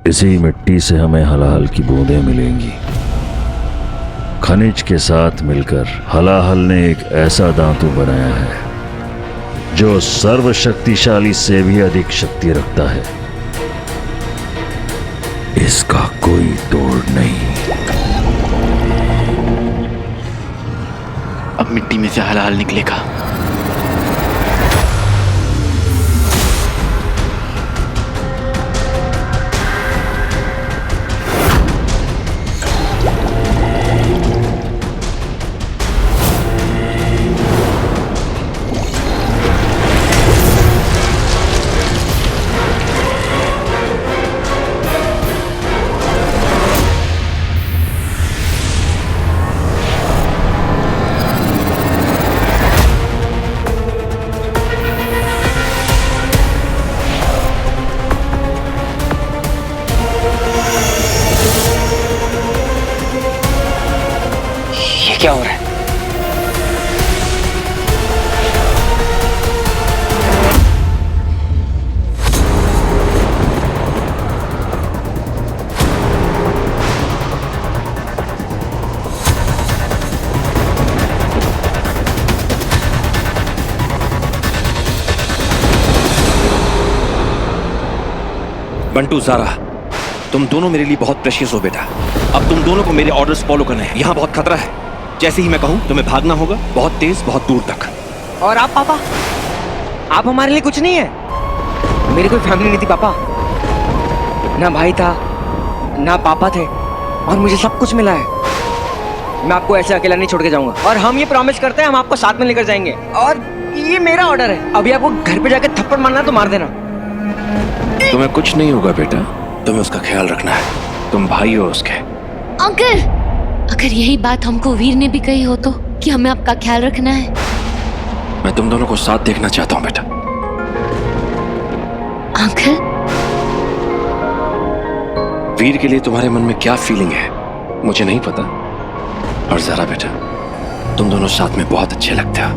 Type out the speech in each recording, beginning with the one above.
इसी मिट्टी से हमें हलाहल की बूंदें मिलेंगी। खनिज के साथ मिलकर हलाहल ने एक ऐसा धातु बनाया है जो सर्वशक्तिशाली से भी अधिक शक्ति रखता है। इसका कोई तोड़ नहीं। अब मिट्टी में से हलाहल निकलेगा। क्या हो रहा है? बंटू, ज़ारा, तुम दोनों मेरे लिए बहुत प्रेशियस हो बेटा। अब तुम दोनों को मेरे ऑर्डर्स फॉलो करने हैं। यहाँ बहुत खतरा है। जैसे ही मैं कहूँ तुम्हें भागना होगा, बहुत तेज, बहुत दूर तक। और आप पापा, आप हमारे लिए कुछ नहीं है। मेरी कोई फैमिली नहीं थी पापा, ना भाई था ना पापा थे, और मुझे सब कुछ मिला है। मैं आपको ऐसे अकेला नहीं छोड़ के जाऊंगा, और हम ये प्रॉमिस करते हैं हम आपको साथ में लेकर जाएंगे। और ये मेरा ऑर्डर है, अभी आपको घर पे जाकर थप्पड़ मारना तो मार देना। तुम्हें कुछ नहीं होगा बेटा, तुम्हें उसका ख्याल रखना है। तुम भाई हो उसके। अगर यही बात हमको वीर ने भी कही हो तो, कि हमें आपका ख्याल रखना है। मैं तुम दोनों को साथ देखना चाहता हूँ बेटा। अंकल, वीर के लिए तुम्हारे मन में क्या फीलिंग है मुझे नहीं पता, और ज़रा बेटा, तुम दोनों साथ में बहुत अच्छे लगते हो।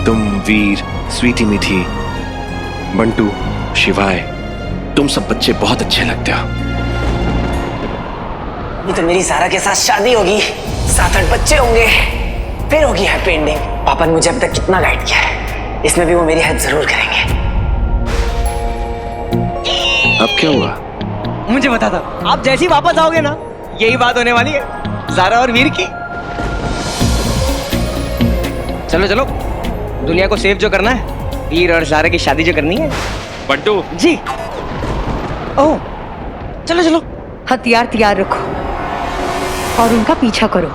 तुम, वीर, स्वीटी मिठी, बंटू, शिवाय, तुम सब बच्चे बहुत अच्छे लगते हो। अभी तो मेरी सारा के साथ शादी होगी, 7-8 बच्चे होंगे, फिर होगी हैप्पी एंडिंग। पापा ने मुझे अब तक कितना गाइड किया है, इसमें भी वो मेरी हेल्प जरूर करेंगे। अब क्या हुआ? मुझे बता दो, आप जैसे ही वापस आओगे ना, यही बात होने वाली है ज़ारा और वीर की। चलो चलो, दुनिया को सेव जो करना है, वीर और ज़ारा की शादी जो करनी है। बंटू जी। ओह, चलो चलो। हथियार तैयार रखो और उनका पीछा करो।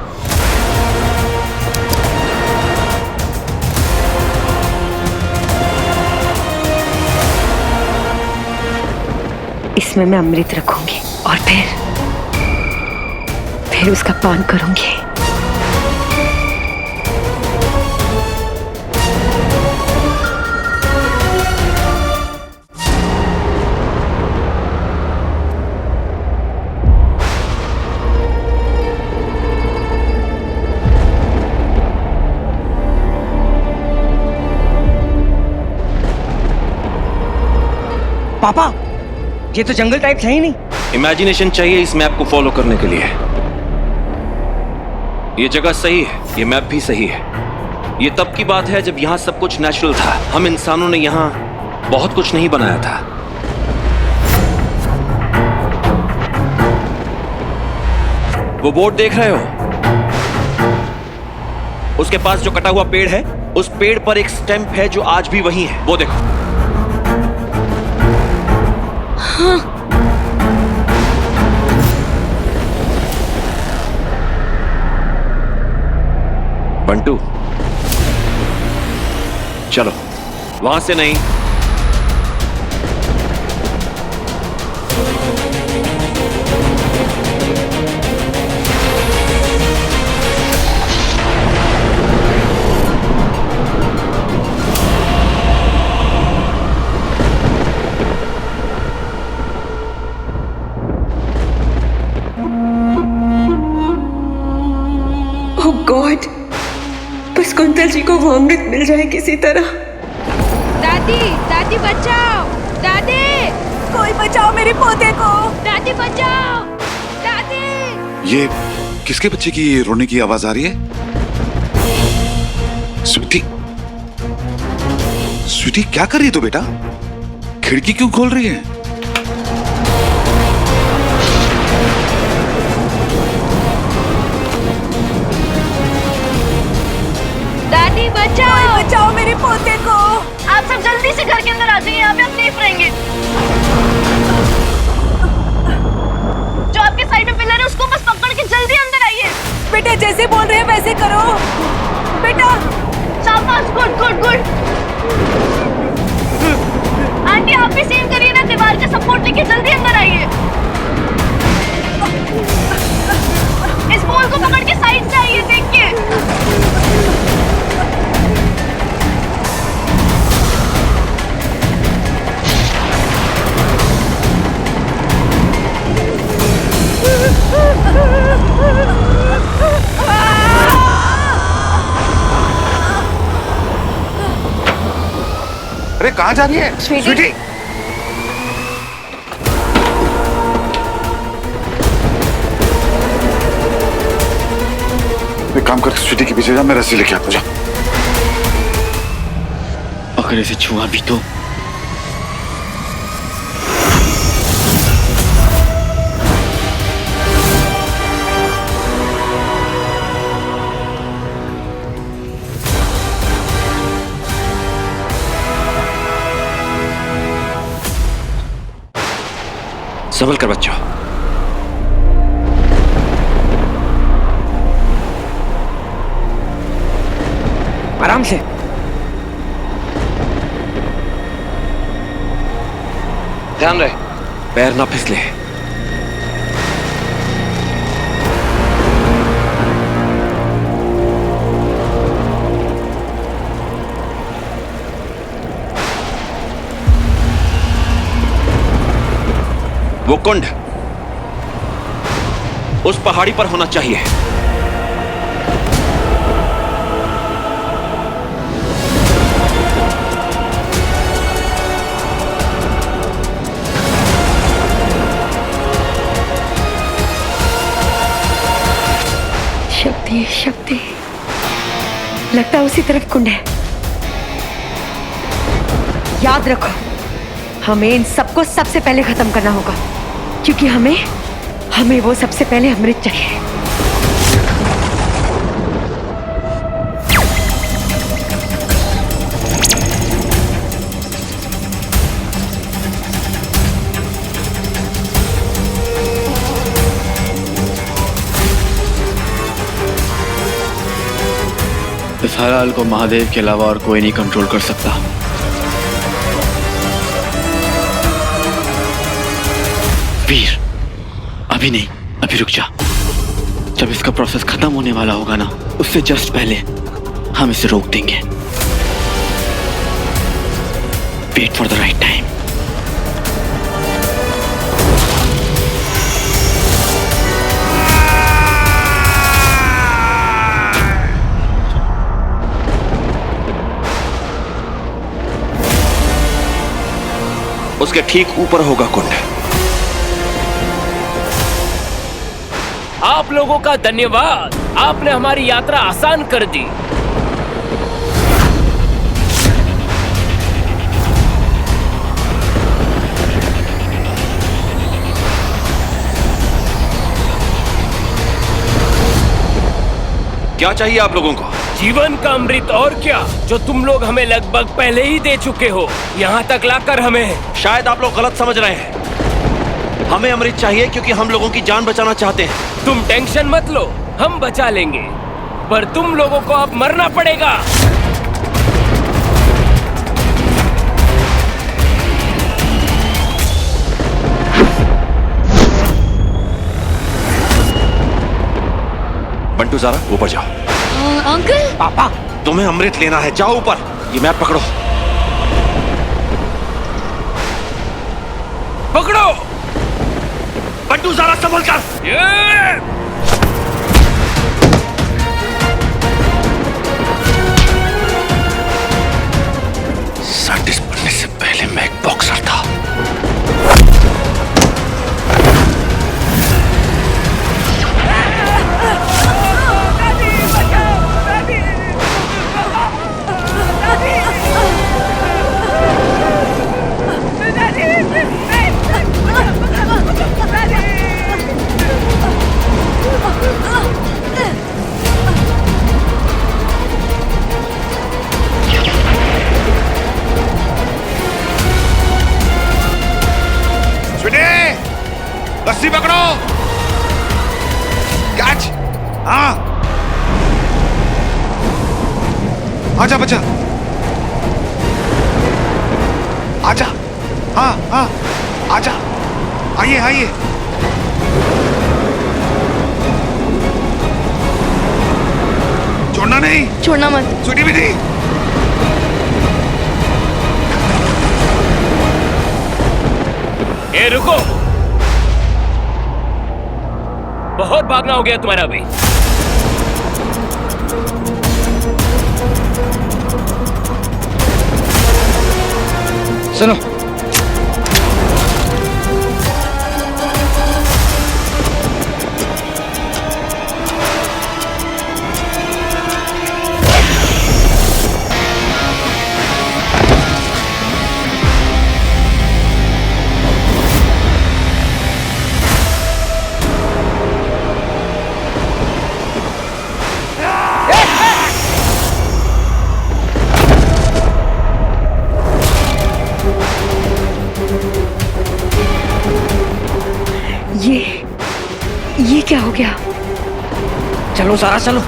इसमें मैं अमृत रखूंगी और फिर उसका पान करूंगी। पापा, ये तो जंगल टाइप है ही नहीं। इमेजिनेशन चाहिए इस मैप को फॉलो करने के लिए। ये जगह सही है, ये मैप भी सही है। ये तब की बात है जब यहाँ सब कुछ नेचुरल था। हम इंसानों ने यहाँ बहुत कुछ नहीं बनाया था। वो बोर्ड देख रहे हो? उसके पास जो कटा हुआ पेड़ है, उस पेड़ पर एक स्टैंप है जो आज भी वही है। वो देखो। हाँ। बंटू, चलो, वहां से नहीं। ओह गॉड, बस कुंतल जी को वो अमृत मिल जाए किसी तरह। दादी, दादी दादी बचाओ, दादी कोई बचाओ मेरे पोते को। दादी बचाओ, दादी। ये किसके बच्चे की रोने की आवाज आ रही है? स्वीटी, स्वीटी क्या कर रही है तू बेटा? खिड़की क्यों खोल रही है? दादी बचाओ, कोई बचाओ मेरे पोते को। आप सब जल्दी से घर के अंदर आ जाइए, यहाँ पे हम सेफ रहेंगे। जो आपके साइड में पिलर है उसको बस पकड़ के जल्दी अंदर आइए। बेटा जैसे बोल रहे हैं वैसे करो बेटा। शाबाश, गुड गुड गुड। आंटी आप भी सेम करिए ना, दीवार का सपोर्ट लेके जल्दी अंदर आइए। इस बॉल को पकड़ के साइड से आइए, देख के। अरे कहाँ जा रही है स्वीटी? एक काम कर, स्वीटी के पीछे जा, मैं रस्सी लेके आता हूँ, जा। अगर इसे छुआ भी तो संभल कर बच्चों। आराम से। ध्यान रहे, पैर ना फिसले। वो कुंड उस पहाड़ी पर होना चाहिए। शक्ति शक्ति, लगता है उसी तरफ कुंड है। याद रखो, हमें इन सबको सबसे पहले खत्म करना होगा, क्योंकि हमें वो सबसे पहले अमृत चाहिए। इस हलाल को महादेव के अलावा और कोई नहीं कंट्रोल कर सकता। वीर, अभी नहीं, अभी रुक जा। जब इसका प्रोसेस खत्म होने वाला होगा ना, उससे जस्ट पहले हम इसे रोक देंगे। Wait for the right time. उसके ठीक ऊपर होगा कुंड। आप लोगों का धन्यवाद, आपने हमारी यात्रा आसान कर दी। क्या चाहिए आप लोगों को? जीवन का अमृत, और क्या, जो तुम लोग हमें लगभग पहले ही दे चुके हो। यहाँ तक लाकर हमें। शायद आप लोग गलत समझ रहे हैं। हमें अमृत चाहिए क्योंकि हम लोगों की जान बचाना चाहते हैं। तुम टेंशन मत लो, हम बचा लेंगे, पर तुम लोगों को अब मरना पड़ेगा। बंटू ज़ारा ऊपर जाओ। अंकल, पापा, तुम्हें अमृत लेना है, जाओ ऊपर। ये मैप पकड़ो। पकड़ो। बंटू ज़ारा संभल कर। ये! 60%। मैं एक बॉक्सर था। रस्सी पकड़ो। कैच। हाँ, आजा बच्चा, आजा। हाँ हाँ, आजा, आइए आइए। छोड़ना नहीं, छोड़ना मत। स्वीटी भी नहीं। ए रुको, बहुत भागना हो गया तुम्हारा अभी। सुनो, ये क्या हो गया? चलो सारा चलो।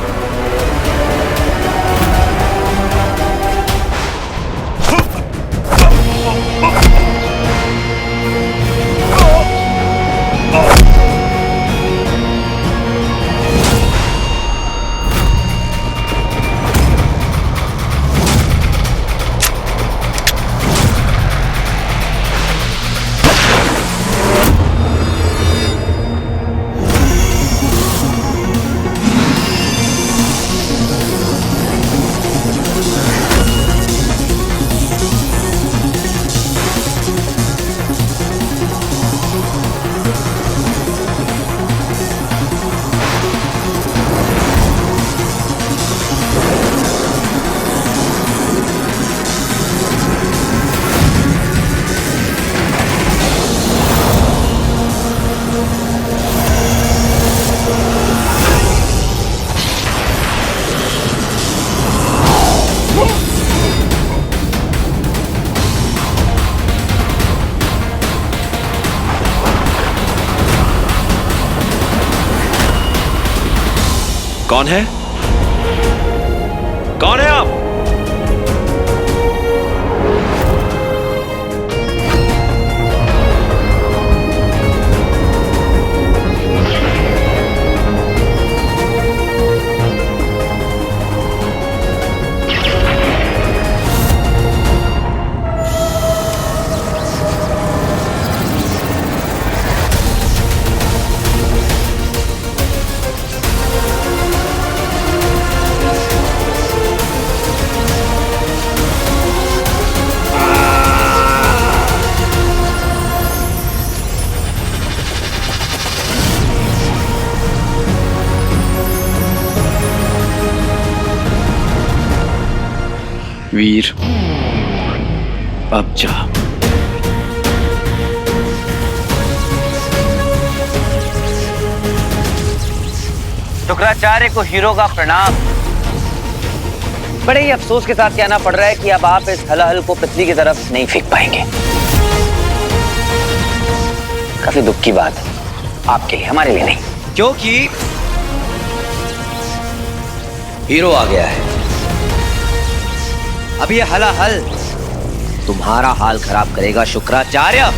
कौन है? कौन है आप? वीर, अब जा। शुक्राचार्य को हीरो का प्रणाम। बड़े ही अफसोस के साथ कहना पड़ रहा है कि अब आप इस हलाहल को पृथ्वी की तरफ नहीं फेंक पाएंगे। काफी दुख की बात है आपके लिए, हमारे लिए नहीं, क्योंकि हीरो आ गया है। अब ये हलाहल तुम्हारा हाल खराब करेगा शुक्राचार्य।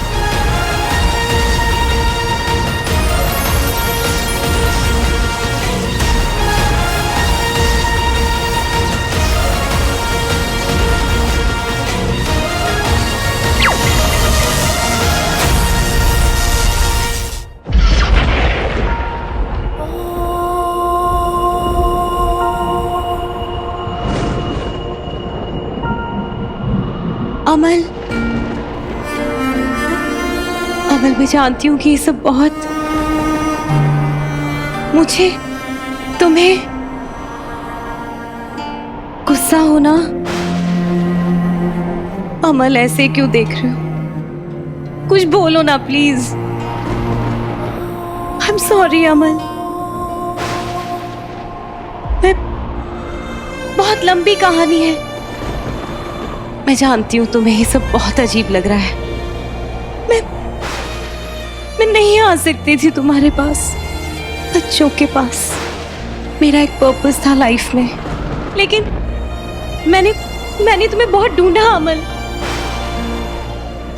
अमल, अमल, मैं जानती हूँ कि ये सब बहुत मुझे तुम्हें गुस्सा होना। अमल, ऐसे क्यों देख रहे हो? कुछ बोलो ना प्लीज। आई एम सॉरी अमल। मैं बहुत लंबी कहानी है। मैं जानती हूँ तुम्हें ये सब बहुत अजीब लग रहा है। मैं नहीं आ सकती थी तुम्हारे पास, बच्चों के पास। मेरा एक पर्पस था लाइफ में, लेकिन मैंने तुम्हें बहुत ढूंढा अमल।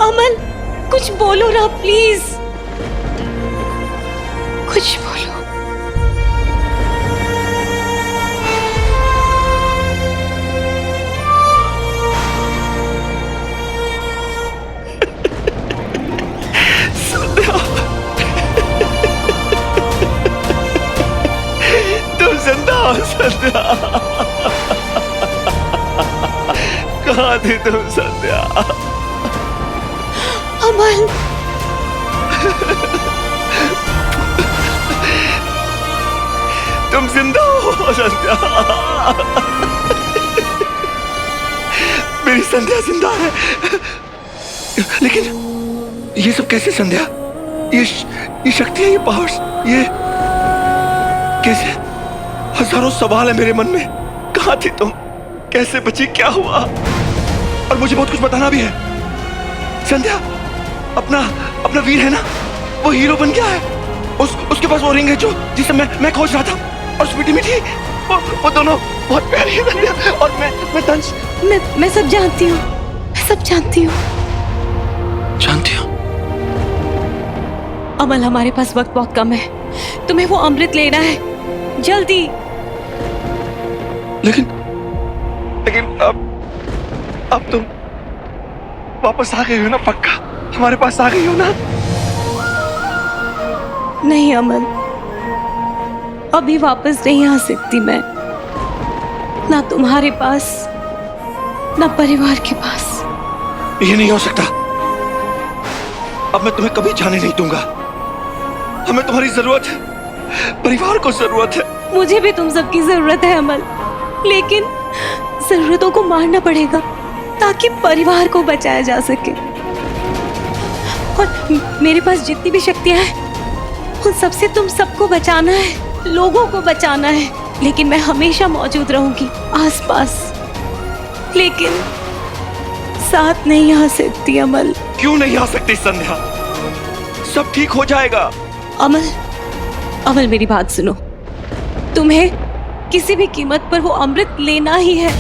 अमल, कुछ बोलो ना प्लीज, कुछ बोलो। तुम जिंदा हो संध्या। कहाँ थी तुम संध्या? अमल, तुम जिंदा हो संध्या। मेरी संध्या जिंदा है। लेकिन ये सब कैसे संध्या? ये शक्ति है, ये पावर्स, ये कैसे? हजारों सवाल है मेरे मन में। कहाँ थी तुम? कैसे बची? क्या हुआ? और मुझे बहुत कुछ बताना भी है। संध्या अपना वीर है ना, वो हीरो बन गया है। उसके पास वो रिंग है जो जिसे मैं खोज रहा था। और स्वीटी मीठी वो दोनों बहुत प्यारी है संध्या। और मैं तंज। मैं सब जानती हूँ, मैं सब जानती हूँ। जानती हूँ? अमल, हमारे पास वक्त बहुत कम है। तुम्हें वो अमृत लेना है, जल्दी। लेकिन अब तुम वापस आ गई हो ना? पक्का हमारे पास आ गई हो ना? नहीं अमल, अभी वापस नहीं आ सकती मैं, ना तुम्हारे पास ना परिवार के पास। ये नहीं हो सकता। अब मैं तुम्हें कभी जाने नहीं दूंगा। हमें तुम्हारी जरूरत है, परिवार को जरूरत है। मुझे भी तुम सबकी जरूरत है अमल, लेकिन जरूरतों को मारना पड़ेगा ताकि परिवार को बचाया जा सके। और मेरे पास जितनी भी शक्तियां हैं उन सबसे तुम सबको बचाना है, लोगों को बचाना है। लेकिन मैं हमेशा मौजूद रहूंगी आसपास, लेकिन साथ नहीं आ सकती अमल। क्यों नहीं आ सकती संध्या? सब ठीक हो जाएगा। अमल, मेरी बात सुनो। तुम्हें किसी भी कीमत पर वो अमृत लेना ही है।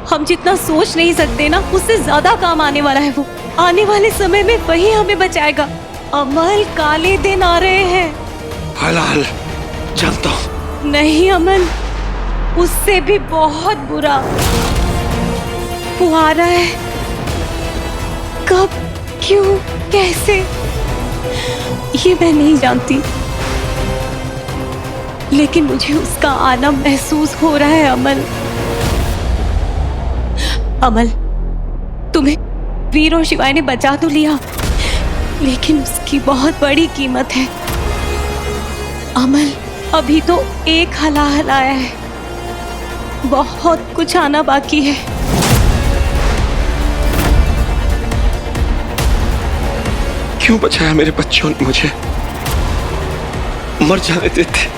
हम जितना सोच नहीं सकते ना, उससे ज्यादा काम आने वाला है वो। आने वाले समय में वही हमें बचाएगा। अमल, काले दिन आ रहे हैं। हलाल, जानता हूँ। नहीं अमल, उससे भी बहुत बुरा। वो आ रहा है। कब, क्यों, कैसे, ये मैं नहीं जानती, लेकिन मुझे उसका आना महसूस हो रहा है अमल, तुम्हें वीर और शिवाय ने बचा तो लिया, लेकिन उसकी बहुत बड़ी कीमत है अमल। अभी तो एक हलाहल आया है, बहुत कुछ आना बाकी है। क्यों बचाया मेरे बच्चों ने मुझे? मर जाने देते।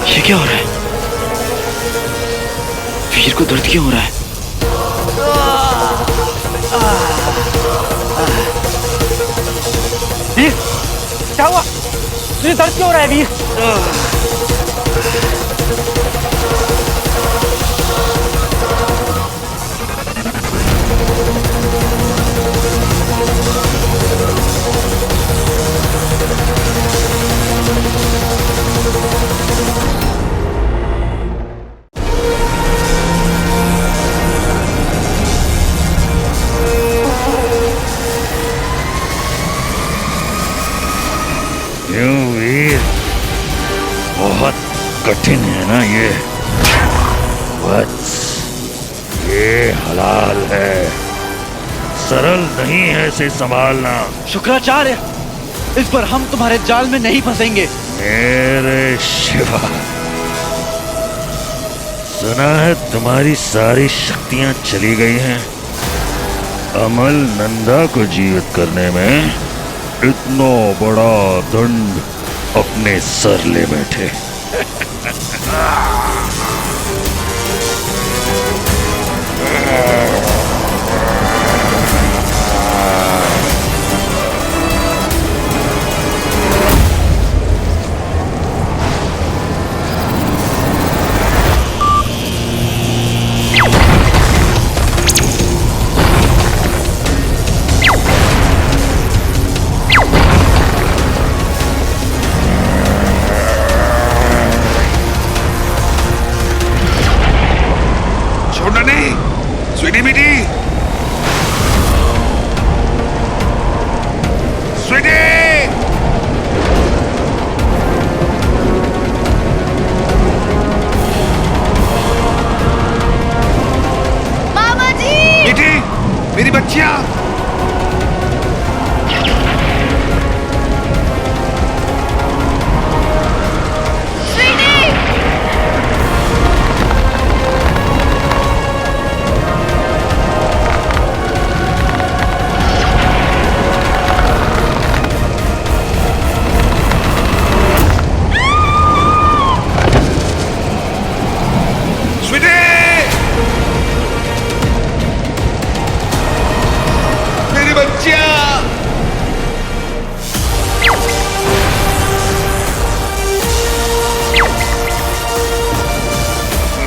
ये क्या हो रहा है? वीर को दर्द क्यों हो रहा है? वीर, क्या हुआ? तुझे दर्द क्यों हो रहा है वीर? कठिन है ना ये वत्स, ये हलाल है, सरल नहीं है इसे संभालना। शुक्राचार्य, इस पर हम तुम्हारे जाल में नहीं फंसेंगे। मेरे शिवा, सुना है तुम्हारी सारी शक्तियां चली गई हैं। अमल नंदा को जीवित करने में इतना बड़ा दंड अपने सर ले बैठे। छोड़ना नहीं, स्वीटी बेटी, स्वीटी। मामा जी! बेटी, मेरी बच्चियां।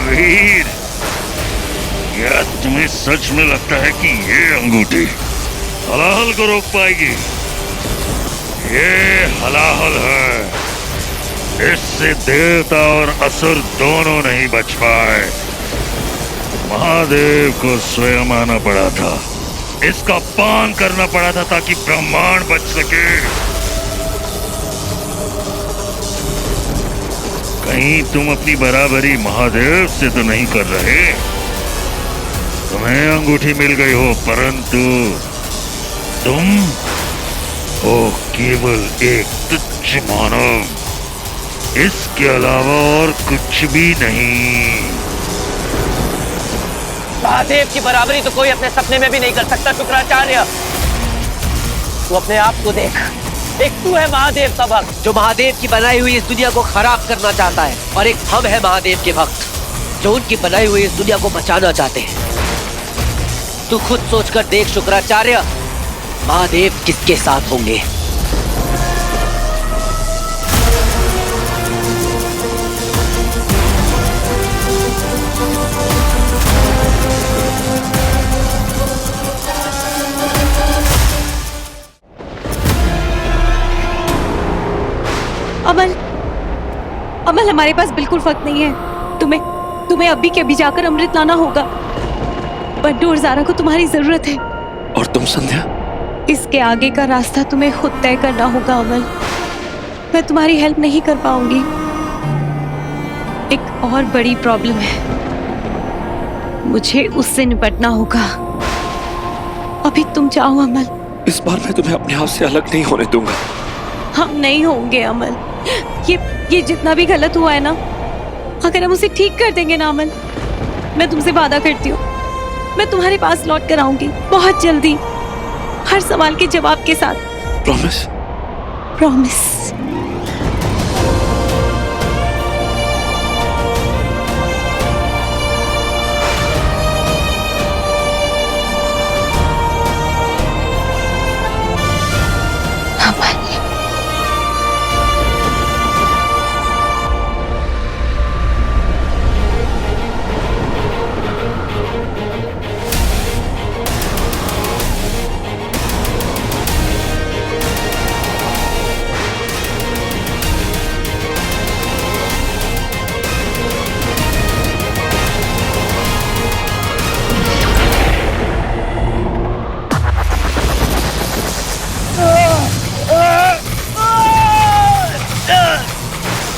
वीर, क्या तुम्हें सच में लगता है कि ये अंगूठी हलाहल को रोक पाएगी? ये हलाहल है, इससे देवता और असुर दोनों नहीं बच पाए। महादेव को स्वयं आना पड़ा था, इसका पान करना पड़ा था ताकि ब्रह्मांड बच सके। कहीं तुम अपनी बराबरी महादेव से तो नहीं कर रहे? तुम्हें अंगूठी मिल गई हो, परंतु तुम हो केवल एक तुच्छ मानव, इसके अलावा और कुछ भी नहीं। महादेव की बराबरी तो कोई अपने सपने में भी नहीं कर सकता शुक्राचार्य। तू अपने आप को देख, एक तू है महादेव का भक्त जो महादेव की बनाई हुई इस दुनिया को खराब करना चाहता है, और एक हम है महादेव के भक्त जो उनकी बनाई हुई इस दुनिया को बचाना चाहते हैं। तू खुद सोचकर देख शुक्राचार्य, महादेव किसके साथ होंगे। अमल, अमल, हमारे पास बिल्कुल वक्त नहीं है। तुम्हें अभी के अभी जाकर अमृत लाना होगा। बंटू और ज़ारा को तुम्हारी जरूरत है। और तुम संध्या? इसके आगे का रास्ता तुम्हें खुद तय करना होगा अमल। मैं तुम्हारी हेल्प नहीं कर पाऊंगी। एक और बड़ी प्रॉब्लम है, मुझे उससे निपटना होगा। अभी तुम चाहो अमल। इस बार मैं तुम्हें अपने आप से अलग नहीं होने दूंगा। हम नहीं होंगे अमल। ये जितना भी गलत हुआ है ना, अगर हम उसे ठीक कर देंगे ना अमल, मैं तुमसे वादा करती हूँ, मैं तुम्हारे पास लौट कर आऊंगी बहुत जल्दी, हर सवाल के जवाब के साथ। प्रॉमिस? प्रॉमिस।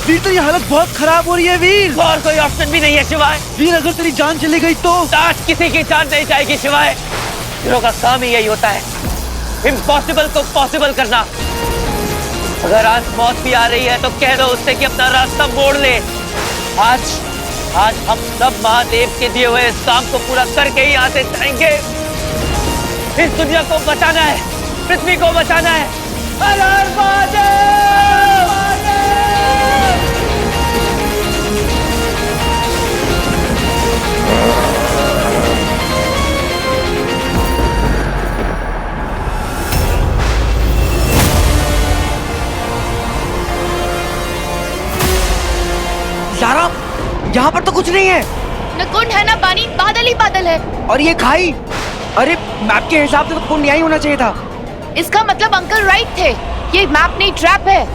वीर तेरी हालत बहुत खराब हो रही है वीर। और कोई ऑप्शन भी नहीं है शिवाय। वीर अगर तेरी जान चली गई तो? आज किसी की जान नहीं जाएगी शिवाय। हीरो का काम ही यही होता है, इम्पॉसिबल को पॉसिबल करना। अगर आज मौत भी आ रही है तो कह दो उससे कि अपना रास्ता मोड़ ले। आज हम सब महादेव के दिए हुए इस काम को पूरा करके ही यहाँ से जाएंगे। इस दुनिया को बचाना है, पृथ्वी को बचाना है। हर हर महादेव! ज़ारा, यहाँ पर तो कुछ नहीं है। न कुंड है ना पानी, बादल ही बादल है। और ये खाई, अरे मैप के हिसाब से तो कुंड यहीं होना चाहिए था। इसका मतलब अंकल राइट थे, ये मैप नहीं ट्रैप है।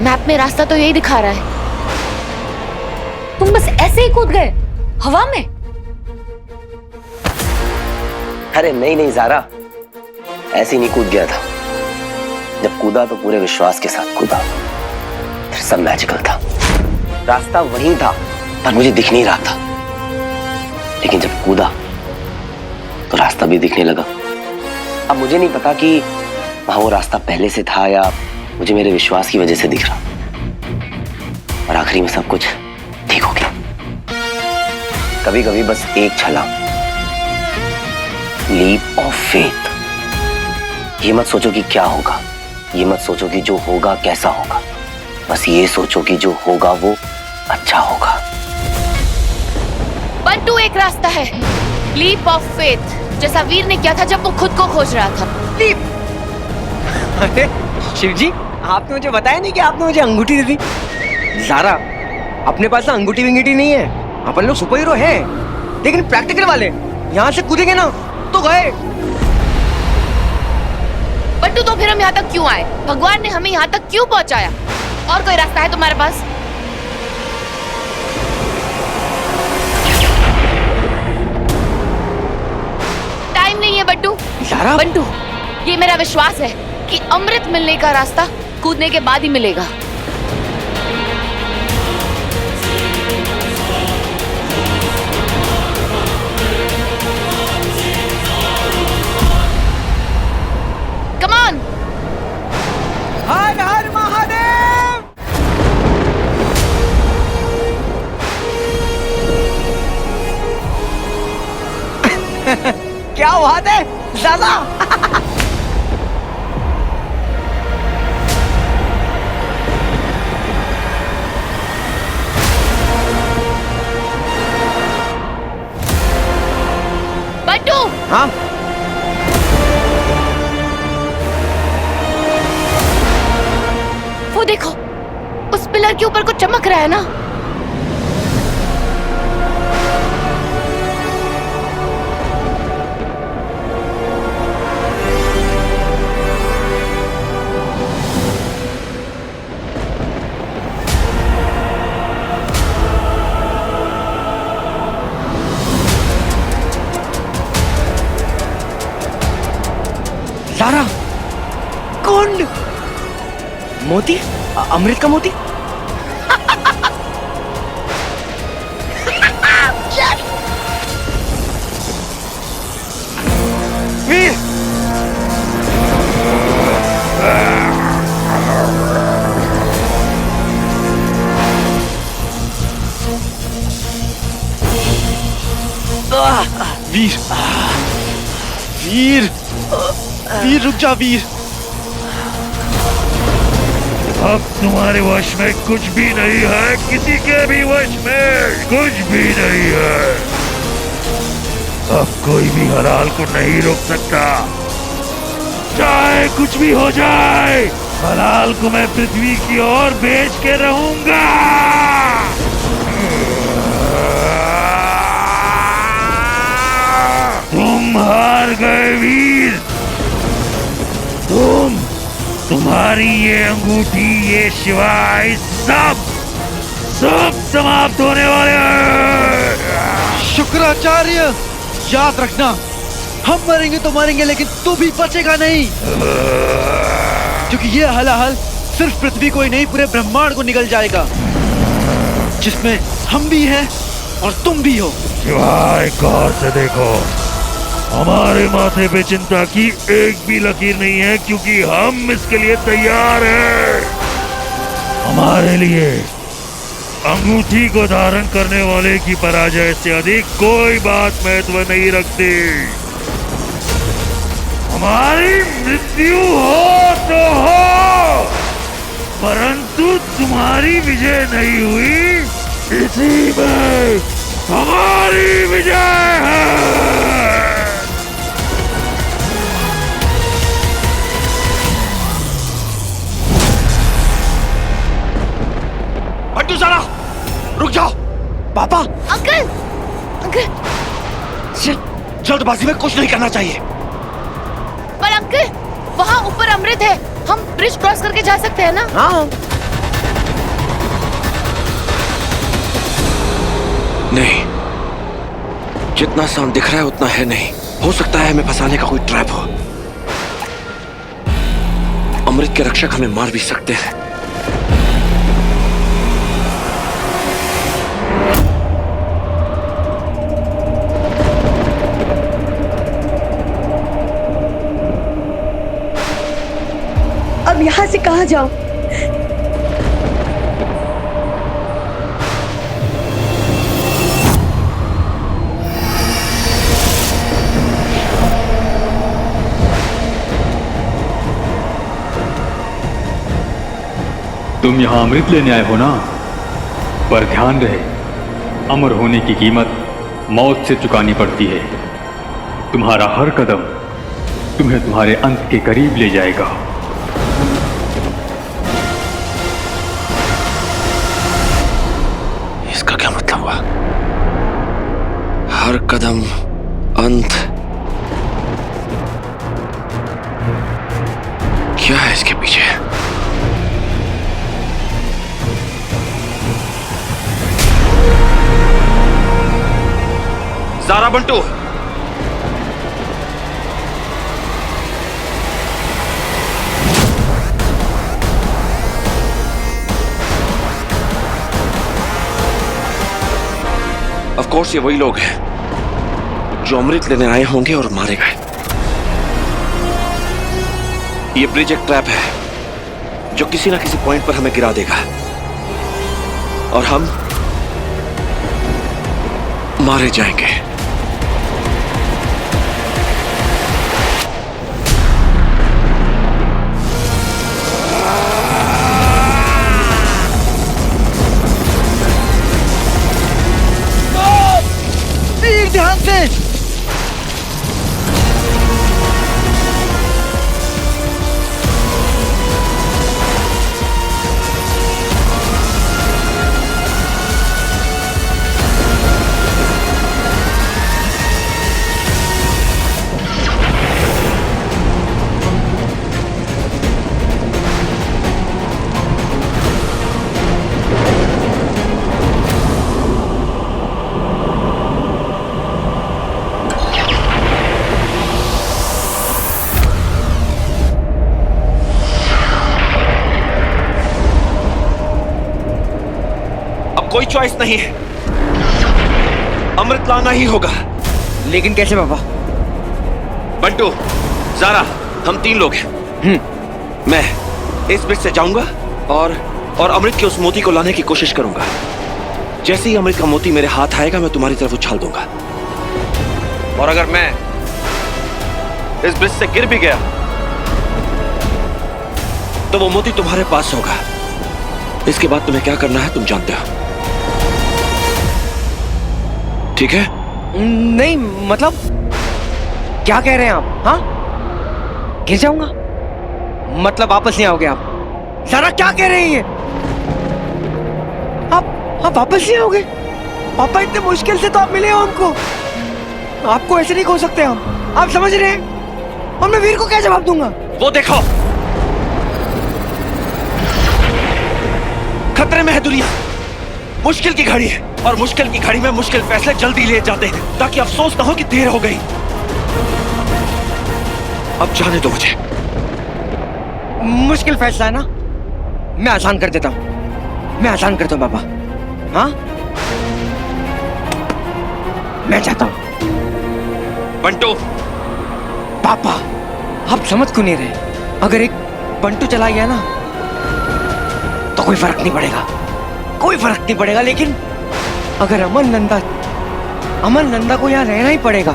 मैप में रास्ता तो यही दिखा रहा है। तुम बस ऐसे ही कूद गए हवा में? अरे नहीं ज़ारा, ऐसे ही नहीं कूद गया था। जब कूदा तो पूरे विश्वास के साथ कूदा, फिर सब मैजिकल था। रास्ता वहीं था पर मुझे दिख नहीं रहा था, लेकिन जब कूदा तो रास्ता भी दिखने लगा। अब मुझे नहीं पता कि वहां वो रास्ता पहले से था या मुझे मेरे विश्वास की वजह से दिख रहा, और आखिरी में सब कुछ ठीक हो गया। कभी कभी बस एक छलांग, लीप ऑफ फेथ। ये मत सोचो कि क्या होगा, ये मत सोचो कि जो होगा कैसा होगा, बस ये सोचो कि जो होगा वो अच्छा होगा। बंटू एक रास्ता है, लीप ऑफ फेथ, जैसा वीर ने किया था जब वो खुद को खोज रहा था। लीप! अरे शिव जी, आपने मुझे बताया नहीं कि आपने मुझे अंगूठी दी थी। ज़ारा, अपने पास तो अंगूठी विंगूठी नहीं है, अपन लोग सुपर हीरो हैं, लेकिन प्रैक्टिकल वाले। यहाँ से कूदेंगे ना तो गए। बंटू तो फिर हम यहाँ तक क्यों आए? भगवान ने हमें यहाँ तक क्यों पहुँचाया? और कोई रास्ता है तुम्हारे पास? टाइम नहीं है बंटू। ज़ारा, बंटू, ये मेरा विश्वास है कि अमृत मिलने का रास्ता कूदने के बाद ही मिलेगा। Come on! हर हर महादेव! क्या बात है ज़ारा? बंटू! हाँ? वो देखो, उस पिलर के ऊपर कुछ चमक रहा है ना? ज़ारा, कुंड! मोती? अमृत का मोती? वीर! वीर वीर वीर रुक जा वीर। अब तुम्हारे वश में कुछ भी नहीं है, किसी के भी वश में कुछ भी नहीं है। अब कोई भी हलाल को नहीं रोक सकता, चाहे कुछ भी हो जाए। हलाल को मैं पृथ्वी की ओर भेज के रहूंगा। तुम हार गए वीर, तुम्हारा तुम्हारी ये अंगूठी, ये शिवाय सब समाप्त होने वाले हैं। शुक्राचार्य, याद रखना, हम मरेंगे तो मरेंगे, लेकिन तू भी बचेगा नहीं, क्योंकि ये हलाहल सिर्फ पृथ्वी को ही नहीं, पूरे ब्रह्मांड को निगल जाएगा, जिसमें हम भी हैं और तुम भी हो। शिवाय, गौर से देखो, हमारे माथे पे चिंता की एक भी लकीर नहीं है, क्योंकि हम इसके लिए तैयार हैं। हमारे लिए अंगूठी को धारण करने वाले की पराजय से अधिक कोई बात महत्व नहीं रखती। हमारी मृत्यु हो तो हो, परंतु तुम्हारी विजय नहीं हुई, इसी में हमारी विजय है। बंटू, ज़रा रुक जाओ। पापा, अंकल, अंकल, जल्दबाजी में कुछ नहीं करना चाहिए। पर अंकल, वहाँ ऊपर अमृत है, हम ब्रिज क्रॉस करके जा सकते हैं ना? हाँ। नहीं, जितना साउंड दिख रहा है उतना है नहीं। हो सकता है हमें फंसाने का कोई ट्रैप हो। अमृत के रक्षक हमें मार भी सकते हैं। अब यहाँ से कहाँ जाऊं? तुम यहाँ अमृत लेने आए हो ना, पर ध्यान रहे, अमर होने की कीमत मौत से चुकानी पड़ती है। तुम्हारा हर कदम तुम्हें तुम्हारे अंत के करीब ले जाएगा। इसका क्या मतलब हुआ? हर कदम अंत, क्या है इसके पीछे? ज़ारा, बंटू, ऑफ कोर्स ये वही लोग हैं जो अमृत लेने आए होंगे और मारे गए। ये ब्रिज एक ट्रैप है जो किसी ना किसी पॉइंट पर हमें गिरा देगा और हम मारे जाएंगे। ध्यान से। कोई चॉइस नहीं है, अमृत लाना ही होगा। लेकिन कैसे पापा? बंटू, ज़ारा, हम 3 लोग हैं। मैं इस ब्रिज से जाऊंगा और अमृत के उस मोती को लाने की कोशिश करूंगा। जैसे ही अमृत का मोती मेरे हाथ आएगा मैं तुम्हारी तरफ उछाल दूंगा, और अगर मैं इस ब्रिज से गिर भी गया तो वो मोती तुम्हारे पास होगा। इसके बाद तुम्हें क्या करना है तुम जानते हो, ठीक है? नहीं, मतलब क्या कह रहे हैं आप? हाँ, गिर जाऊंगा? मतलब वापस नहीं आओगे आप? ज़ारा, क्या कह रही है? आप वापस नहीं आओगे? पापा, इतने मुश्किल से तो आप मिले हो हमको, आपको ऐसे नहीं खो सकते हम। आप समझ रहे हैं? और मैं वीर को क्या जवाब दूंगा? वो देखो, खतरे में है दुनिया। मुश्किल की घड़ी है और मुश्किल की घड़ी में मुश्किल फैसले जल्दी ले जाते हैं ताकि अफसोस ना हो कि देर हो गई। अब जाने दो मुझे। मुश्किल फैसला है ना, मैं आसान कर देता हूँ, मैं आसान करता हूँ पापा। हाँ, मैं चाहता हूँ। बंटू। पापा आप समझ क्यों नहीं रहे? अगर एक बंटू चला गया ना तो कोई फर्क नहीं पड़ेगा, कोई फर्क नहीं पड़ेगा। लेकिन अगर अमन नंदा को यहाँ रहना ही पड़ेगा।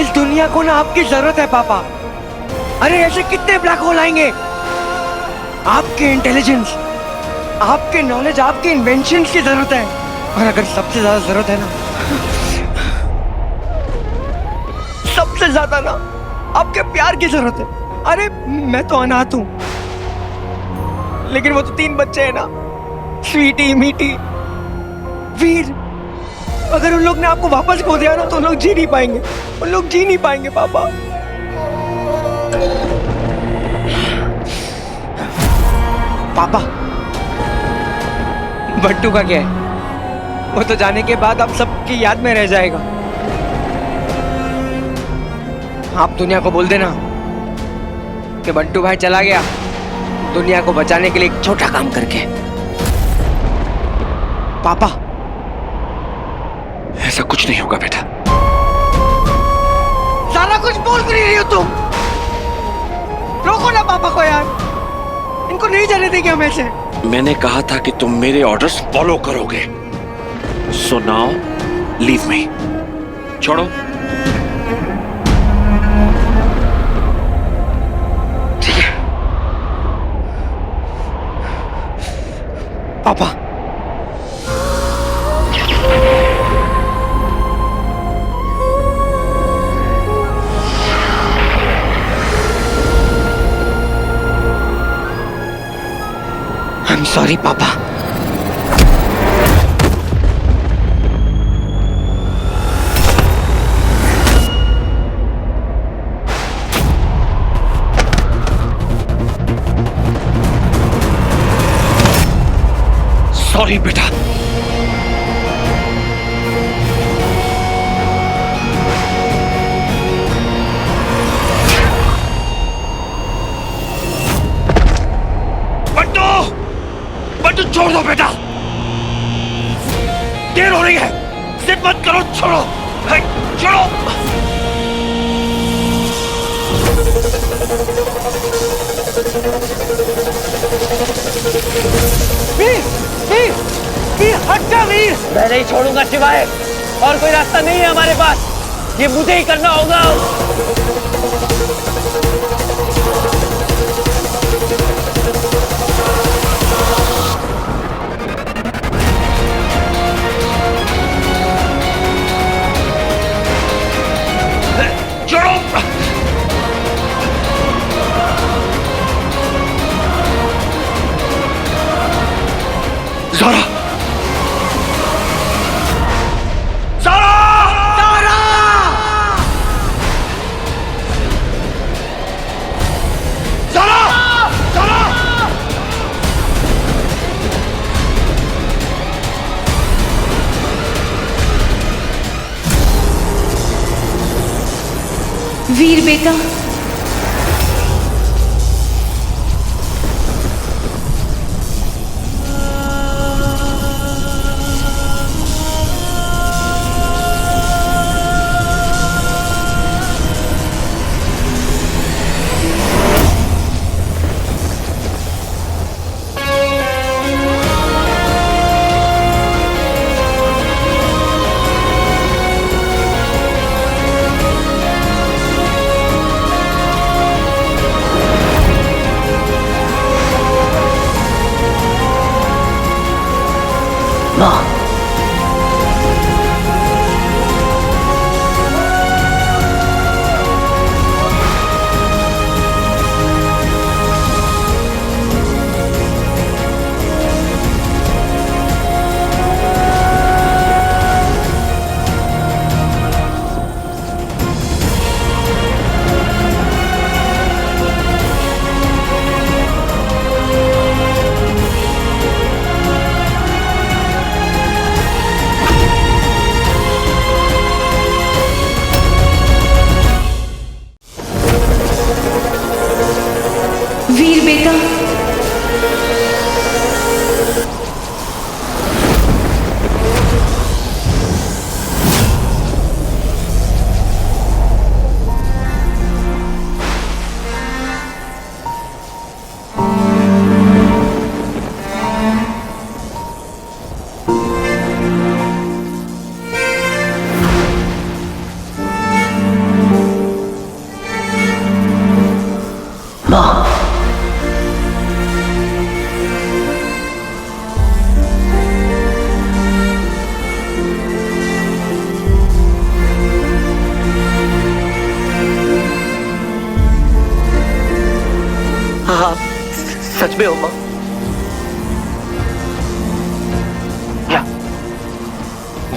इस दुनिया को ना आपकी जरूरत है पापा। अरे ऐसे कितने ब्लैक होल आएंगे? आपके इंटेलिजेंस, आपके नॉलेज, आपके इन्वेंशन की जरूरत है। और अगर सबसे ज्यादा जरूरत है ना, सबसे ज्यादा ना आपके प्यार की जरूरत है। अरे मैं तो अनाथ हूं, लेकिन वो तो 3 बच्चे हैं ना, स्वीटी, मीठी, वीर। अगर उन लोग ने आपको वापस खो दिया ना तो उन लोग जी नहीं पाएंगे, उन लोग जी नहीं पाएंगे पापा। पापा बंटू का क्या है? वो तो जाने के बाद आप सबकी याद में रह जाएगा। आप दुनिया को बोल देना कि बंटू भाई चला गया दुनिया को बचाने के लिए एक छोटा काम करके। पापा ऐसा कुछ नहीं होगा बेटा। सारा कुछ बोल कर रही हो तुम। रोको ना पापा को यार, इनको नहीं जाने देंगे हम ऐसे। मैंने कहा था कि तुम मेरे ऑर्डर्स फॉलो करोगे। So now leave me. छोड़ो। ठीक है पापा। I'm sorry पापा। सॉरी बेटा। बंटू छोड़ दो बेटा, देर हो रही है। जिद मत करो, छोड़ो। है, छोड़ो। वीर, वीर, वीर हट जा वीर। मैं नहीं छोड़ूंगा सिवाय, और कोई रास्ता नहीं है हमारे पास, ये मुझे ही करना होगा। ज़ारा! ज़ारा! ज़ारा! ज़ारा! वीर बेटा,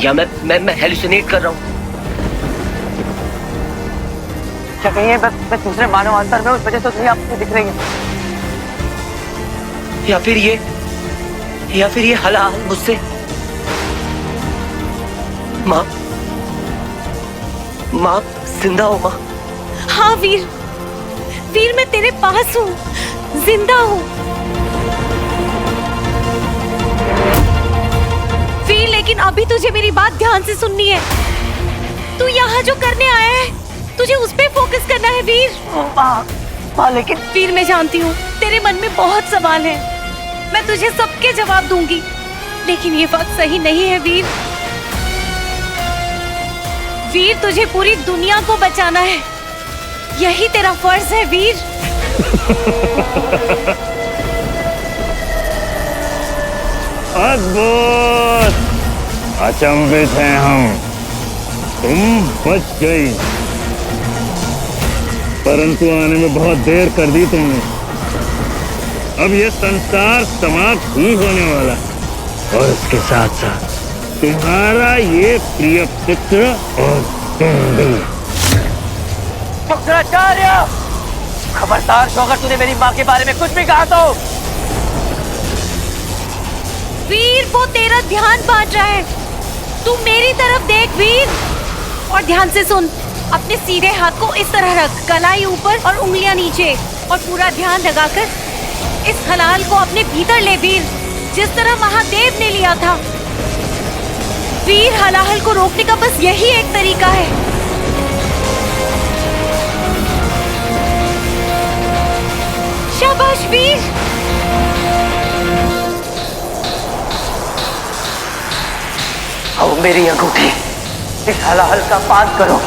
या मैं हेलुसिनेट कर रहा हूँ? क्या कहिए मैं दूसरे मानव अंतर में उस वजह से तुम्हें आपको दिख रही है? या फिर ये हलाल मुझसे माँ जिंदा हो माँ? हाँ वीर, मैं तेरे पास हूँ, जिंदा हूँ वीर। लेकिन अभी तुझे मेरी बात ध्यान से सुननी है। तू यहाँ जो करने आया है, तुझे उस पे फोकस करना है वीर। माँ लेकिन वीर, मैं जानती हूँ तेरे मन में बहुत सवाल है, मैं तुझे सबके जवाब दूंगी, लेकिन ये वक्त सही नहीं है वीर। वीर, तुझे पूरी दुनिया को बचाना है, यही तेरा फर्ज है वीर। अद्भुत, अचंभित हैं हम, तुम बच गई, परंतु आने में बहुत देर कर दी तुमने। अब ये संसार समाप्त ही होने वाला, और इसके साथ साथ तुम्हारा ये प्रिय पुत्र और तुम भी। शुक्राचार्य, खबरदार जो अगर तूने मेरी माँ के बारे में कुछ भी कहा तो। वीर, वो तेरा ध्यान बांट रहा है, तू मेरी तरफ देख वीर, और ध्यान से सुन। अपने सीधे हाथ को इस तरह रख, कलाई ऊपर और उंगलियां नीचे, और पूरा ध्यान लगाकर इस हलाल को अपने भीतर ले वीर, जिस तरह महादेव ने लिया था। वीर, हलाहल को रोकने का बस यही एक तरीका है। शाबाश वीर। आओ मेरी अंगूठी, इस हलाहल का पान करो,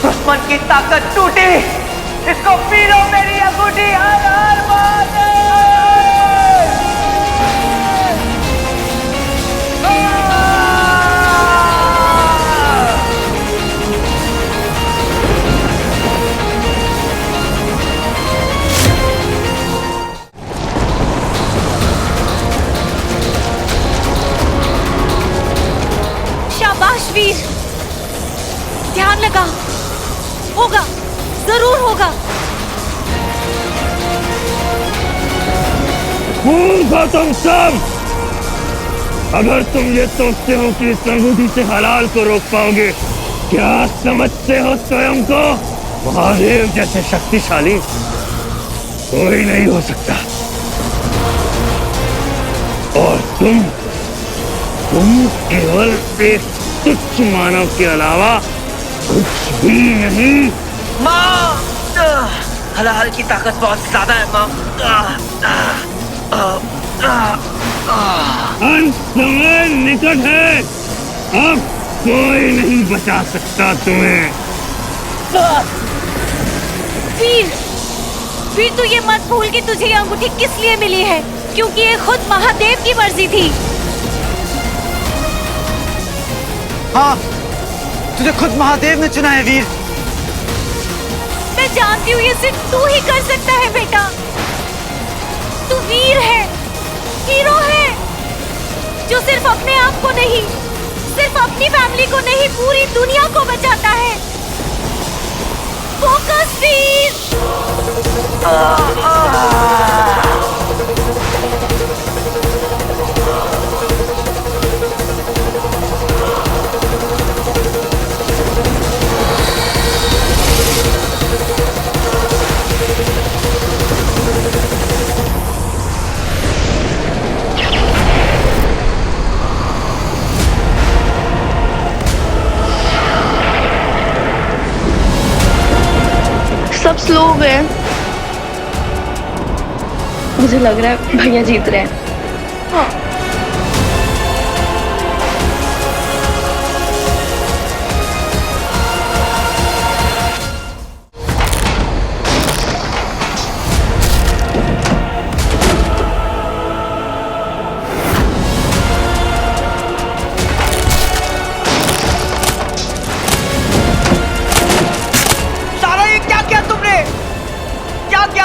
दुश्मन की ताकत टूटी, इसको पी लो मेरी अंगूठी। हर हर महादेव। शाबाश वीर, ध्यान लगा, होगा, जरूर होगा। मूर्ख हो तुम सब, अगर तुम ये सोचते हो कि इस अंगूठी से हलाल को रोक पाओगे, क्या समझते हो स्वयं को महादेव जैसे शक्तिशाली कोई नहीं हो सकता, और तुम केवल एक तुच्छ मानव के अलावा कुछ भी नहीं। माँ, हलाल की ताकत बहुत ज्यादा है माँ। अंत समय निकट है, अब कोई नहीं बचा सकता तुम्हें। वीर, तू ये मत भूल कि तुझे ये अंगूठी किस लिए मिली है, क्योंकि ये खुद महादेव की मर्जी थी। हाँ, तुझे खुद महादेव ने चुना है वीर। मैं जानती हूँ ये सिर्फ तू ही कर सकता है बेटा। तू वीर है, हीरो है, जो सिर्फ अपने आप को नहीं, सिर्फ अपनी फैमिली को नहीं, पूरी दुनिया को बचाता है। फोकस वीर। सब स्लो हो गए, मुझे लग रहा है भैया जीत रहे हैं। हाँ।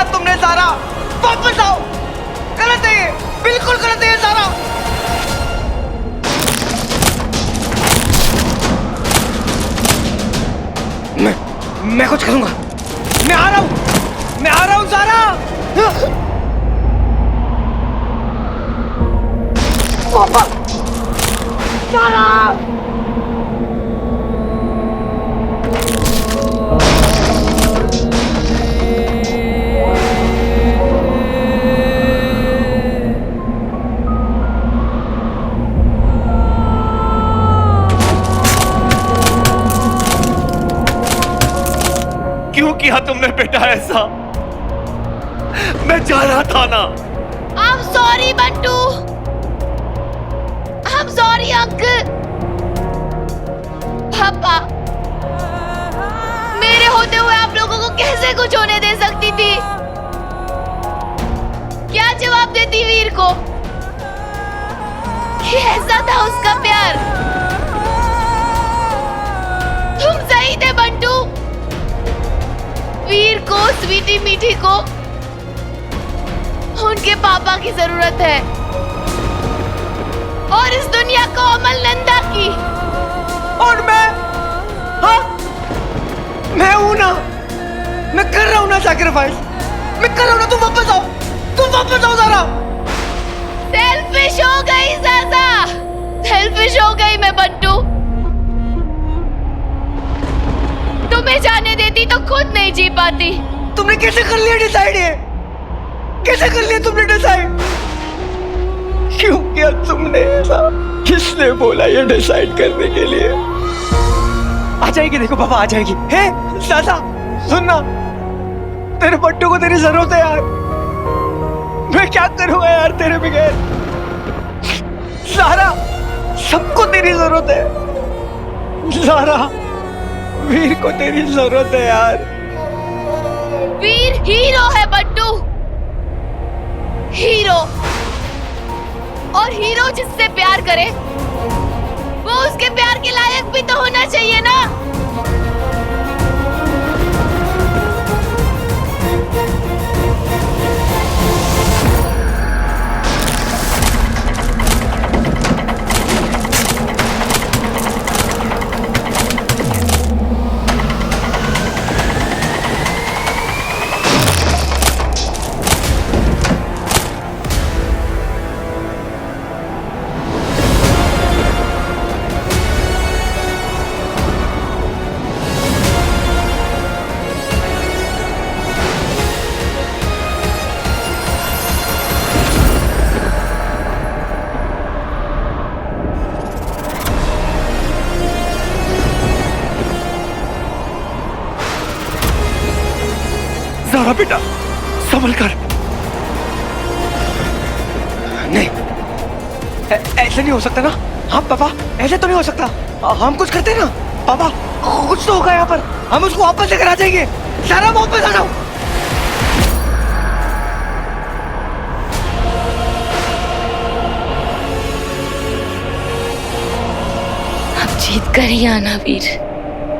तुमने सारा वापस आओ, गलत है ये, बिल्कुल गलत है ये सारा। करूंगा। मैं आ रहा हूँ ज़ारा। पापा, ज़ारा। क्यों किया तुमने बेटा ऐसा? मैं जा रहा था ना। I'm sorry Bantu. I'm sorry uncle. पापा, मेरे होते हुए आप लोगों को कैसे कुछ होने दे सकती थी? क्या जवाब देती वीर को? कि ऐसा था उसका प्यार। तुम सही थे बंटू। वीर को, स्वीटी मीठी को उनके पापा की जरूरत है और इस दुनिया को अमल नंदा की। और मैं, हाँ, मैं हूं ना, मैं कर रहा हूं ना सैक्रिफाइस, मैं कर रहा हूं ना। तुम वापस आओ ज़ारा। सेल्फिश हो गई ज़ाज़ा, सेल्फिश हो गई मैं बंटू। तुम्हें जाने देती तो खुद नहीं जी पाती। तुमने कैसे कर लिया डिसाइड? ये कैसे कर लिया तुमने डिसाइड? क्यों किया तुमने ऐसा? किसने बोला ये डिसाइड करने के लिए? आ जाएगी, देखो पापा आ जाएगी। है ज़ाज़ा, सुनना, तेरे बट्टू को तेरी जरूरत है यार। मैं क्या करूंगा यार तेरे बगैर? ज़ारा, सबको तेरी जरूरत है। ज़ारा, वीर को तेरी जरूरत है यार। वीर हीरो है बट्टू, हीरो। और हीरो जिससे प्यार करे वो उसके प्यार के लायक भी तो होना चाहिए ना। ज़ारा बेटा, संभल कर। नहीं, ऐसे नहीं हो सकता ना। हाँ पापा, ऐसे तो नहीं हो सकता। हम कुछ करते ना पापा, कुछ तो होगा यहाँ पर। हम उसको वापस लेकर आ जाएंगे। ज़ारा वापस आ जाओ। अब जीत कर ही आना वीर,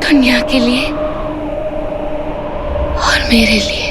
दुनिया के लिए और मेरे लिए।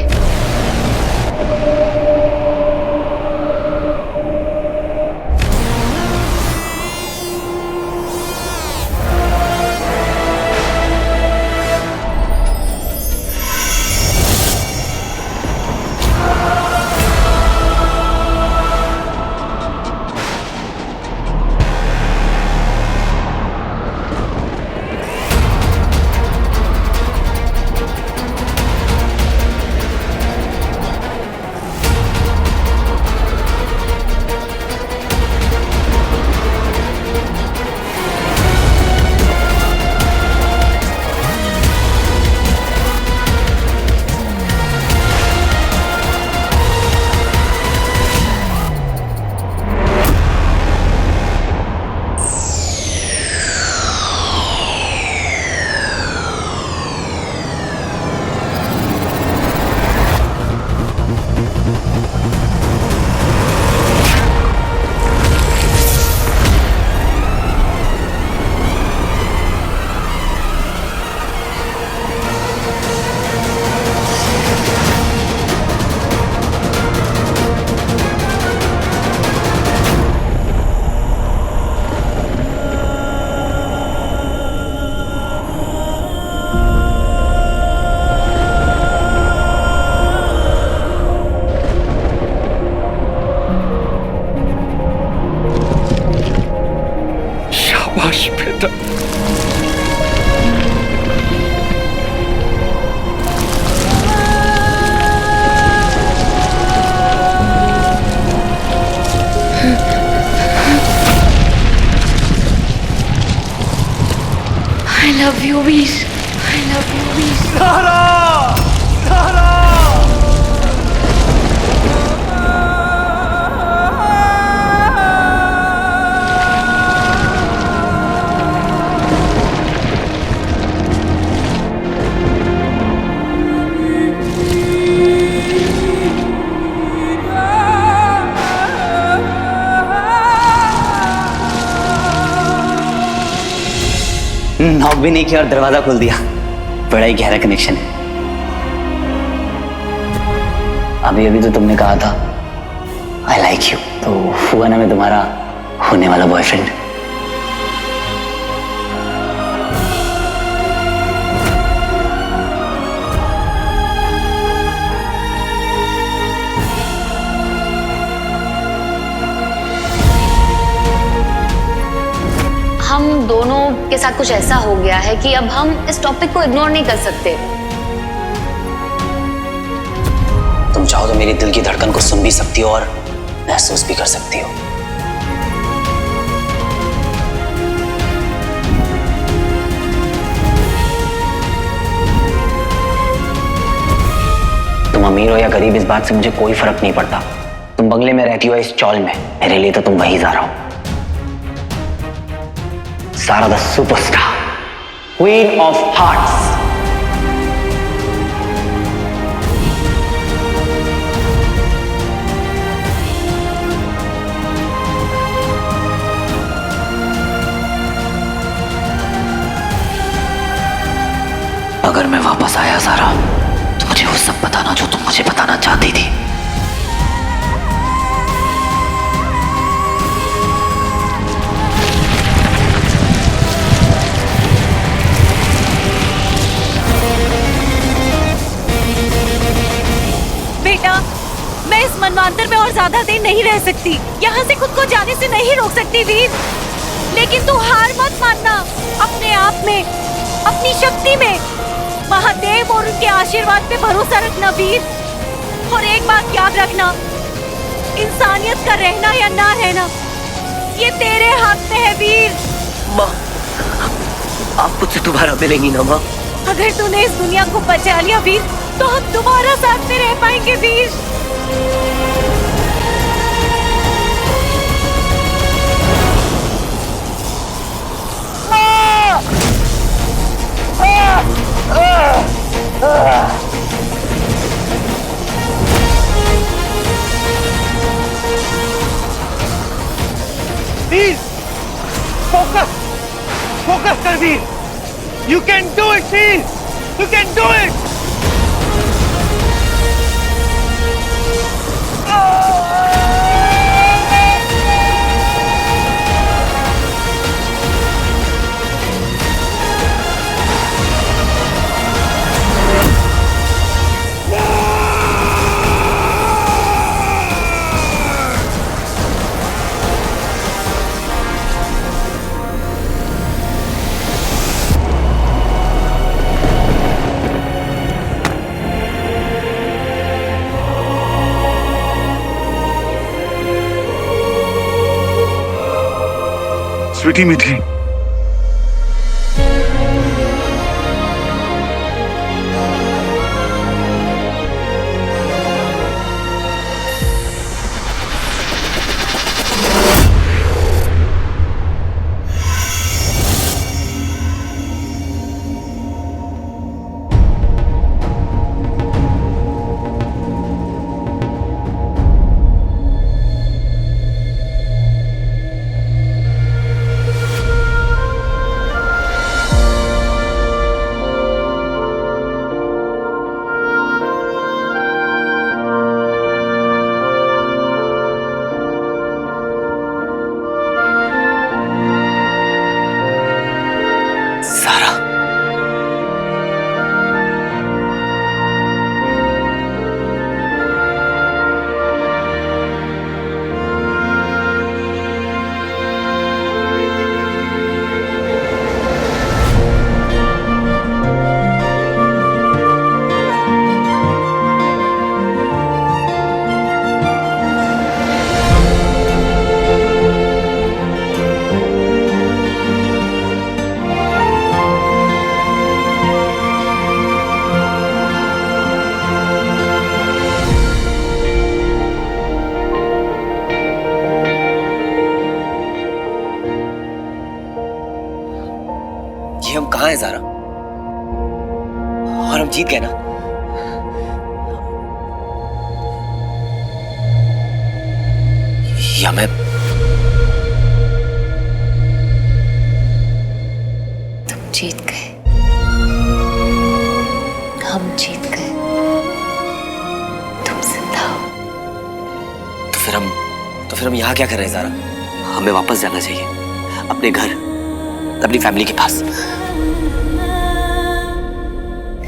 I love you, Veer. I love you, Veer. Knock भी नहीं किया और दरवाजा खोल दिया. बड़ा ही गहरा कनेक्शन है. अभी अभी तो तुमने कहा था आई लाइक यू, तो हुआ ना मैं तुम्हारा होने वाला बॉयफ्रेंड. हम दोनों के साथ कुछ ऐसा हो गया है कि अब हम इस टॉपिक को इग्नोर नहीं कर सकते. तुम चाहो तो मेरी दिल की धड़कन को सुन भी सकती हो और महसूस भी कर सकती हो. तुम अमीर हो या गरीब इस बात से मुझे कोई फर्क नहीं पड़ता. तुम बंगले में रहती हो इस चौल में, मेरे लिए तो तुम वही जा रहा हो. सारा the superstar, queen of hearts. अगर मैं वापस आया सारा, तो मुझे वो सब बताना जो तुम मुझे बताना चाहती थी. बेटा, मैं इस मनवांतर में और ज्यादा देर नहीं रह सकती. यहाँ से खुद को जाने से नहीं रोक सकती वीर. लेकिन तू हार मत मानना. अपने आप में, अपनी शक्ति में महादेव और उनके आशीर्वाद पे भरोसा रखना वीर. और एक बात याद रखना, इंसानियत का रहना या ना रहना ये तेरे हाथ में है वीर. माँ, आप मुझसे दोबारा मिलेंगी ना माँ? अगर तूने इस दुनिया को बचा लिया वीर, तो हम दोबारा साथ में रह पाएंगे वीर. वीर, फोकस, फोकस कर वीर. You can do it, Veer. You can do it. Sweety मीठी, कहाँ है ज़ारा? और हम जीत गए ना? या मैं तुम जीत गए, हम जीत गए, तुम जिंदा हो। तो फिर हम यहाँ क्या कर रहे हैं ज़ारा? हमें वापस जाना चाहिए अपने घर, अपनी फैमिली के पास।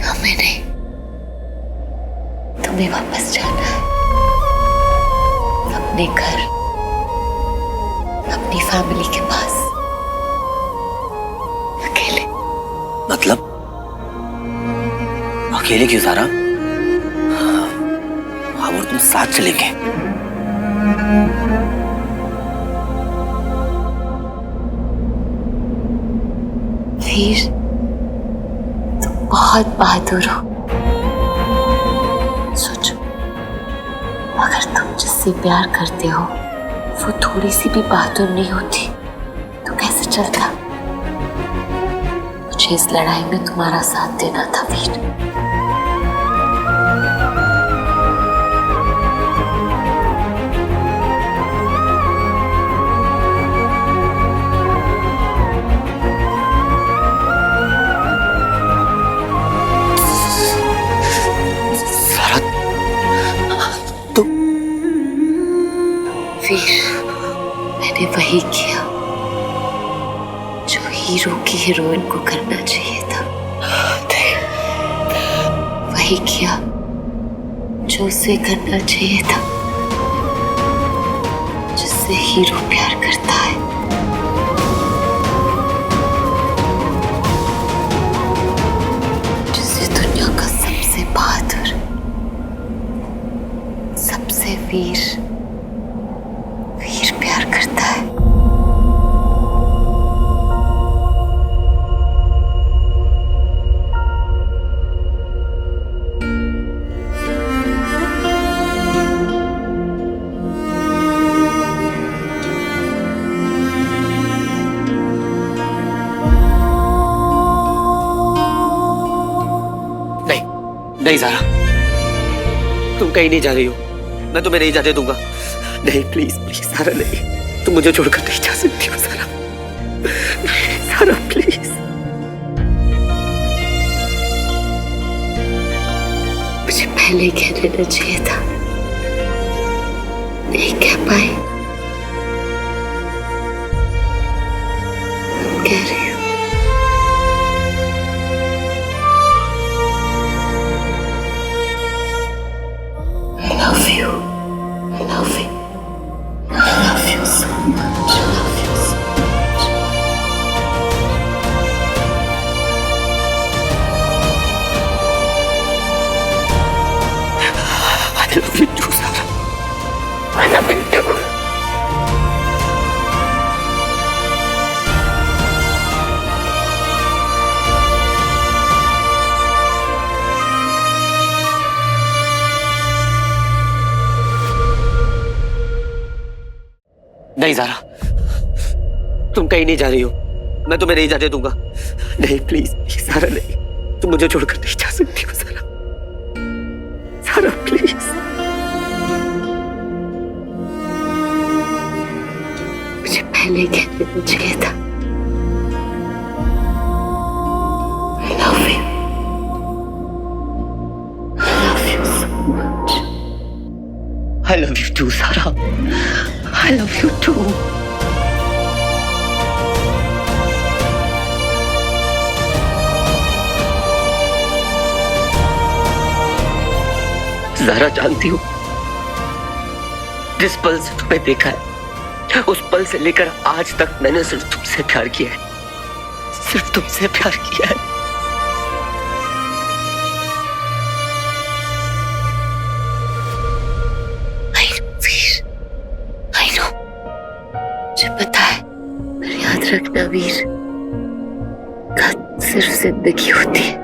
हमें नहीं, तुम्हें वापस जाना है अपने घर, अपनी फैमिली के पास, अकेले। मतलब अकेले क्यों ज़ारा? हम और तुम साथ चलेंगे। वीर, तुम बहुत बहादुर हो। सोचो, अगर तुम जिससे प्यार करते हो वो थोड़ी सी भी बहादुर नहीं होती तो कैसे चलता? मुझे इस लड़ाई में तुम्हारा साथ देना था वीर। मैंने वही किया जो हीरो की हीरोइन को करना चाहिए था। वही किया जो उसे करना चाहिए था जिससे हीरो प्यार करता है। जिससे दुनिया का सबसे बहादुर, सबसे वीर प्यार करता है। नहीं ज़ारा, तुम कहीं नहीं जा रही हो। मैं तुम्हें नहीं जाने दूंगा। नहीं, प्लीज प्लीज ज़ारा, नहीं, तुम मुझे छोड़कर नहीं जा सकती हो ज़ारा। ज़ारा प्लीज। मुझे पहले कह देना चाहिए था, नहीं कह पाई। कह रही हूँ। I love you. I love you. I love you so much. I love you so much. I love you too, Zaara. I love you too. नहीं ज़ारा, तुम कहीं नहीं जा रही हो। मैं तुम्हें नहीं जाने दूंगा। नहीं, प्लीज प्लीज ज़ारा, नहीं, तुम मुझे छोड़कर नहीं जा सकती हो ज़ारा। ज़ारा प्लीज। मुझे पहले कह देना चाहिए था। I love you. I love you so much. I love you too, Zaara. I love you too. Zaara, जानती हूँ, जिस पल से तुम्हें देखा है उस पल से लेकर आज तक मैंने सिर्फ तुमसे प्यार किया है। सिर्फ तुमसे प्यार किया है। मुझे पता है, पर याद रखना वीर, सिर्फ जिंदगी होती है,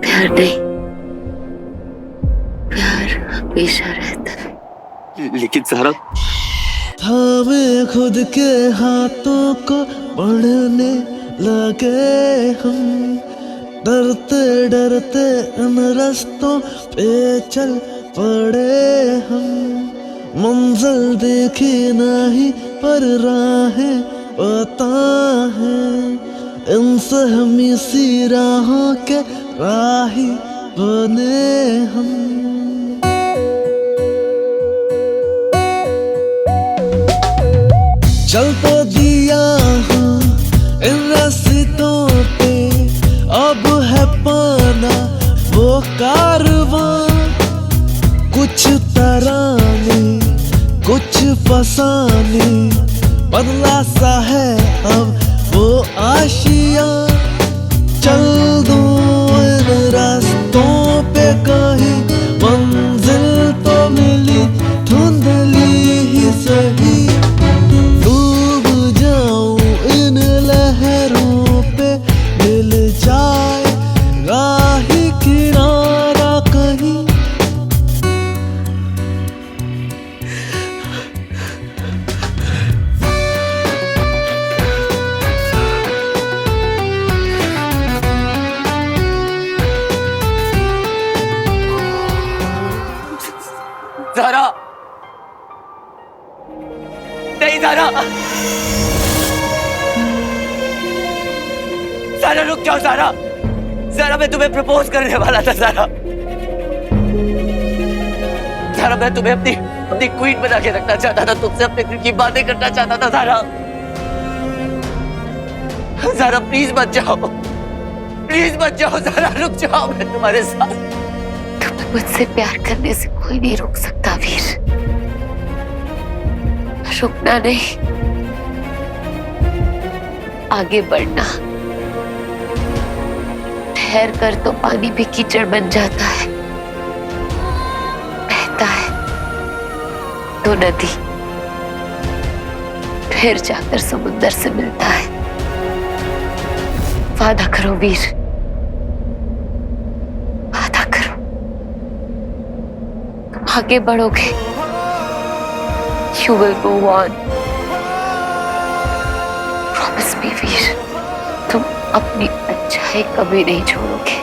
प्यार नहीं। प्यार हमेशा रहता है। लेकिन ज़ारा, थामे खुद के हाथों को बढ़ने लगे हम, डरते डरते इन रास्तों पे चल पड़े हम। मंजिल देखी नहीं पर राहें पता है, इन सहमी सी राहों के राही बने हम। चल तो दिया हूँ इन रास्तों पे, अब है पाना वो कारवां। कुछ तराने कुछ फसाने, बदला सा है अब वो आशिया। चल दो इन रास्तों पे कहीं, मंजिल तो मिली धुंधली ही सही। डूब जाऊं इन लहरों पे, मिल जाए राही किनारा कहीं। ज़ारा, नहीं ज़ारा, ज़ारा रुक जाओ ज़ारा। ज़ारा मैं तुम्हें प्रपोज करने वाला था ज़ारा। ज़ारा मैं तुम्हें अपनी क्वीन बना के रखना चाहता था, तुमसे अपने दिल की बातें करना चाहता था ज़ारा। ज़ारा प्लीज मत जाओ, प्लीज मत जाओ ज़ारा, रुक जाओ, मैं तुम्हारे साथ। तुम्हें मुझसे प्यार करने से कोई नहीं रोक सकता वीर। रुकना नहीं, आगे बढ़ना। ठहर कर तो पानी भी कीचड़ बन जाता है, बहता है तो नदी, फिर जाकर समुद्र से मिलता है। वादा करो वीर, वादा करो, तुम आगे बढ़ोगे। You will go on. Promise me वीर, तुम अपनी अच्छाई कभी नहीं छोड़ोगे।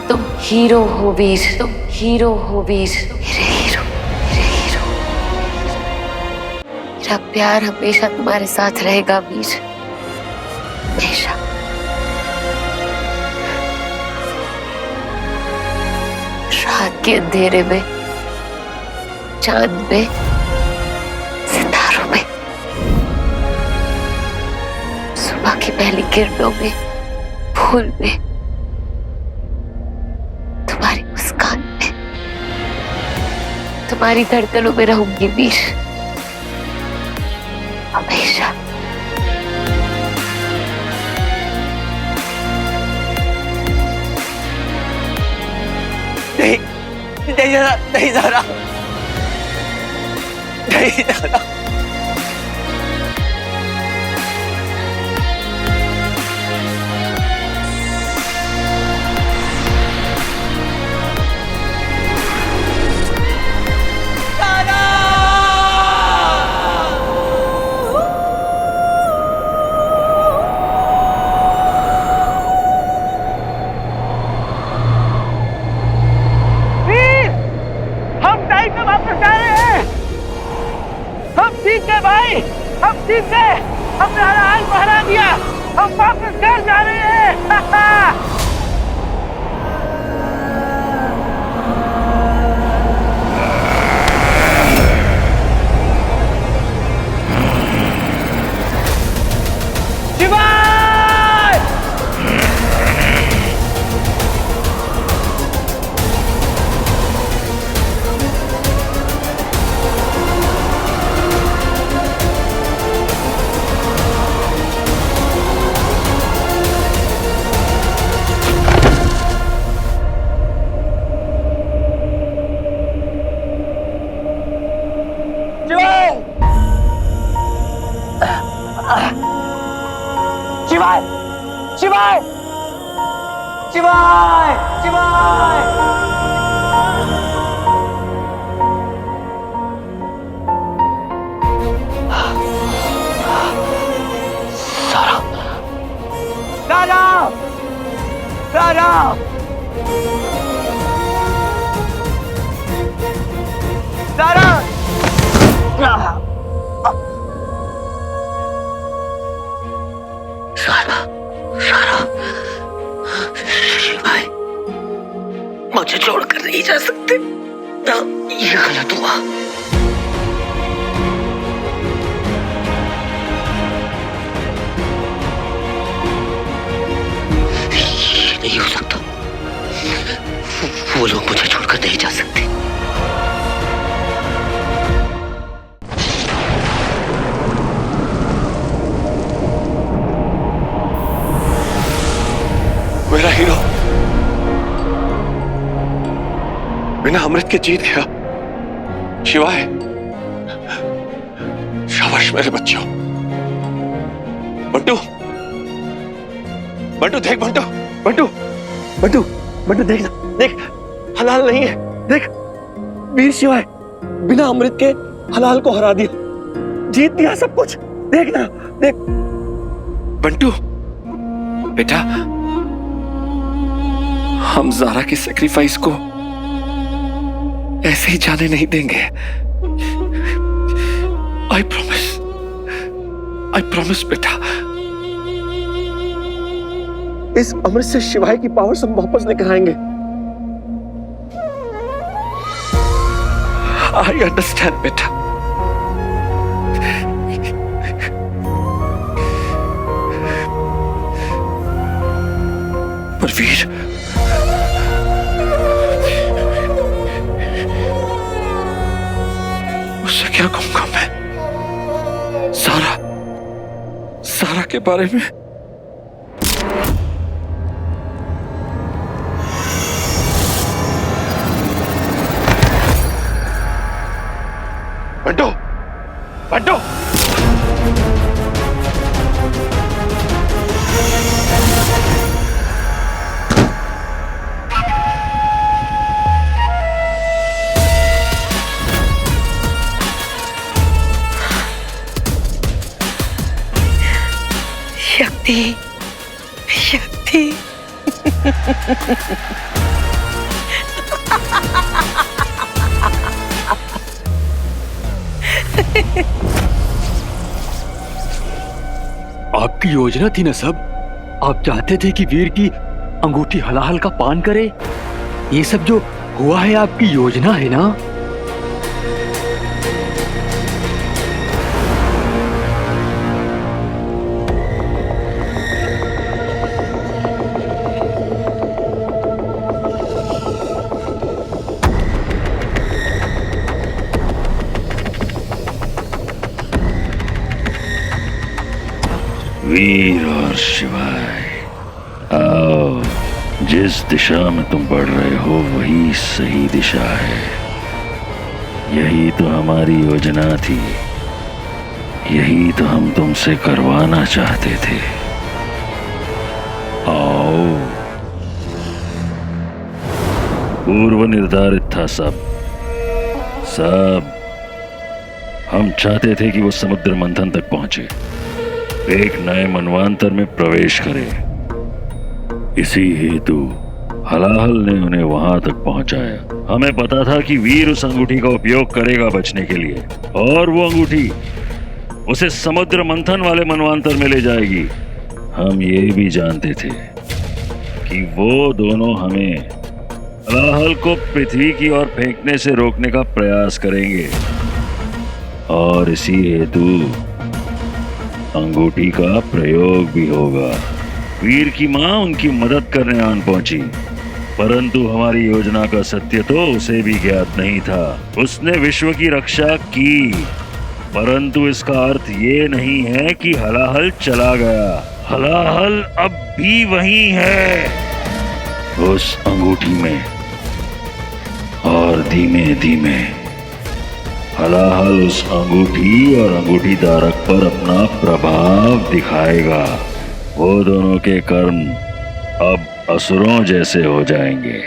तुम हीरो हो वीर, तुम हीरो हो वीर, मेरे हीरो, मेरे हीरो। मेरा प्यार हमेशा तुम्हारे साथ रहेगा वीर, हमेशा। रात के अंधेरे में, चांद में, सितारों में, सुबह की पहली किरणों में, फूल में, तुम्हारी मुस्कान में, तुम्हारी धड़कनों में रहूंगी वीर, हमेशा। नहीं, नहीं ज़ारा, नहीं ज़ारा, नहीं ज़ारा। भाई, हम जीत गए, हमने हाल को हरा दिया, हम वापस घर जा रहे हैं। शिवाय, शिवाय, शिवाय, शिवाय। सारा सारा सारा सारा शिवाय मुझे छोड़कर नहीं जा सकते ना, ये गलत हुआ। ये नहीं हो सकता, वो लोग मुझे छोड़कर नहीं जा सकते। मेरा हीरो बिना अमृत के जीत गया। शिवाय, शाबाश मेरे बच्चों। बंटू, बंटू देख, बंटू बंटू बंटू बंटू देख ना, देख हलाल नहीं है। देख वीर शिवाय बिना अमृत के हलाल को हरा दिया, जीत दिया सब कुछ। देख ना, देख बंटू बेटा, हम ज़ारा की सैक्रिफाइस को ऐसे ही जाने नहीं देंगे। आई प्रॉमिस बेटा। इस अमृत से शिवाय की पावर्स हम वापस लेकर आएंगे। आई अंडरस्टैंड बेटा। पर वीर, उससे क्या कहूंगा मैं? सारा के बारे में। बंटू, बंटू शक्ति, शक्ति। आपकी योजना थी ना सब? आप चाहते थे कि वीर की अंगूठी हलाहल का पान करे? ये सब जो हुआ है आपकी योजना है ना? वीर और शिवाय, आओ, जिस दिशा में तुम बढ़ रहे हो वही सही दिशा है। यही तो हमारी योजना थी, यही तो हम तुमसे करवाना चाहते थे। आओ, पूर्व निर्धारित था सब। हम चाहते थे कि वो समुद्र मंथन तक पहुंचे, एक नए मनवांतर में प्रवेश करे। इसी हेतु हलाहल ने उन्हें वहां तक पहुंचाया। हमें पता था कि वीर उस अंगूठी का उपयोग करेगा बचने के लिए, और वो अंगूठी उसे समुद्र मंथन वाले मनवांतर में ले जाएगी। हम ये भी जानते थे कि वो दोनों हमें हलाहल को पृथ्वी की ओर फेंकने से रोकने का प्रयास करेंगे, और इसी हेतु अंगूठी का प्रयोग भी होगा। वीर की मां उनकी मदद करने आन पहुंची, परंतु हमारी योजना का सत्य तो उसे भी ज्ञात नहीं था। उसने विश्व की रक्षा की, परंतु इसका अर्थ ये नहीं है कि हलाहल चला गया। हलाहल अब भी वहीं है, उस अंगूठी में, और धीमे धीमे हलाहल उस अंगूठी और अंगूठी धारक पर अपना प्रभाव दिखाएगा। वो दोनों के कर्म अब असुरों जैसे हो जाएंगे।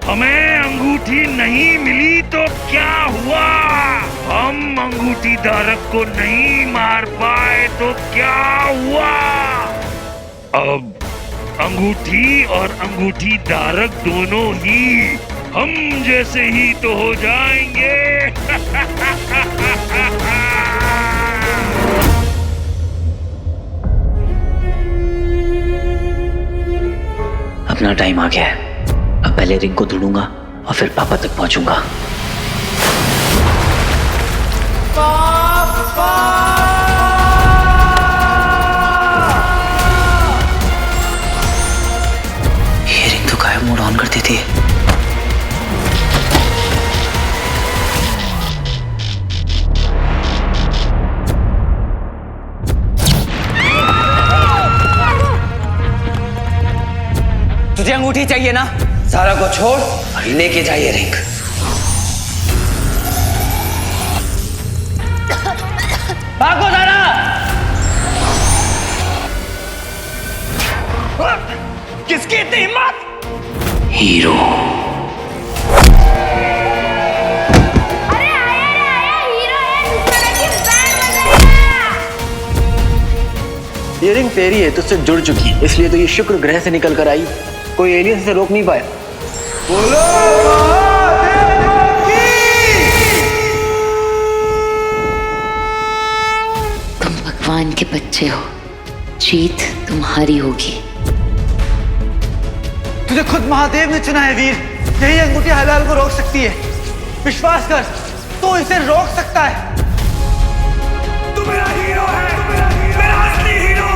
हमें अंगूठी नहीं मिली तो क्या हुआ? हम अंगूठी धारक को नहीं मार पाए तो क्या हुआ? अंगूठी और अंगूठी धारक दोनों ही हम जैसे ही तो हो जाएंगे। अपना टाइम आ गया है। अब पहले रिंग को ढूंढूंगा और फिर पापा तक पहुंचूंगा। ये रिंग तो गायब मोड ऑन कर देती है। तुझे अंगूठी चाहिए ना? सारा को छोड़ और लेके जाइए रिंग। भागो दादा! किसकी इतनी हिम्मत? हीरो। अरे आया हीरो है, दूसरे की बैंड बजाएगा। ये रिंग तेरी है, तुझसे जुड़ चुकी, इसलिए तो ये शुक्र ग्रह से निकल कर आई। कोई एलियन से रोक नहीं पाया। बोलो तुम भगवान के बच्चे हो, जीत तुम्हारी होगी। तुझे खुद महादेव ने चुना है वीर। यही अंगूठी हलाल को रोक सकती है। विश्वास कर, तो इसे रोक सकता है। तू मेरा हीरो है, मेरा असली हीरो।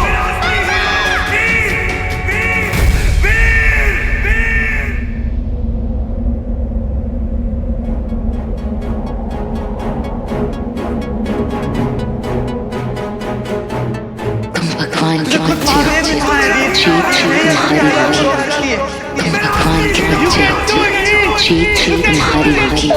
तुम भगवान के बच्चे हो, जीत तुम्हारी होगी। तुम भगवान के बच्चे हो, जीत तुम्हारी होगी।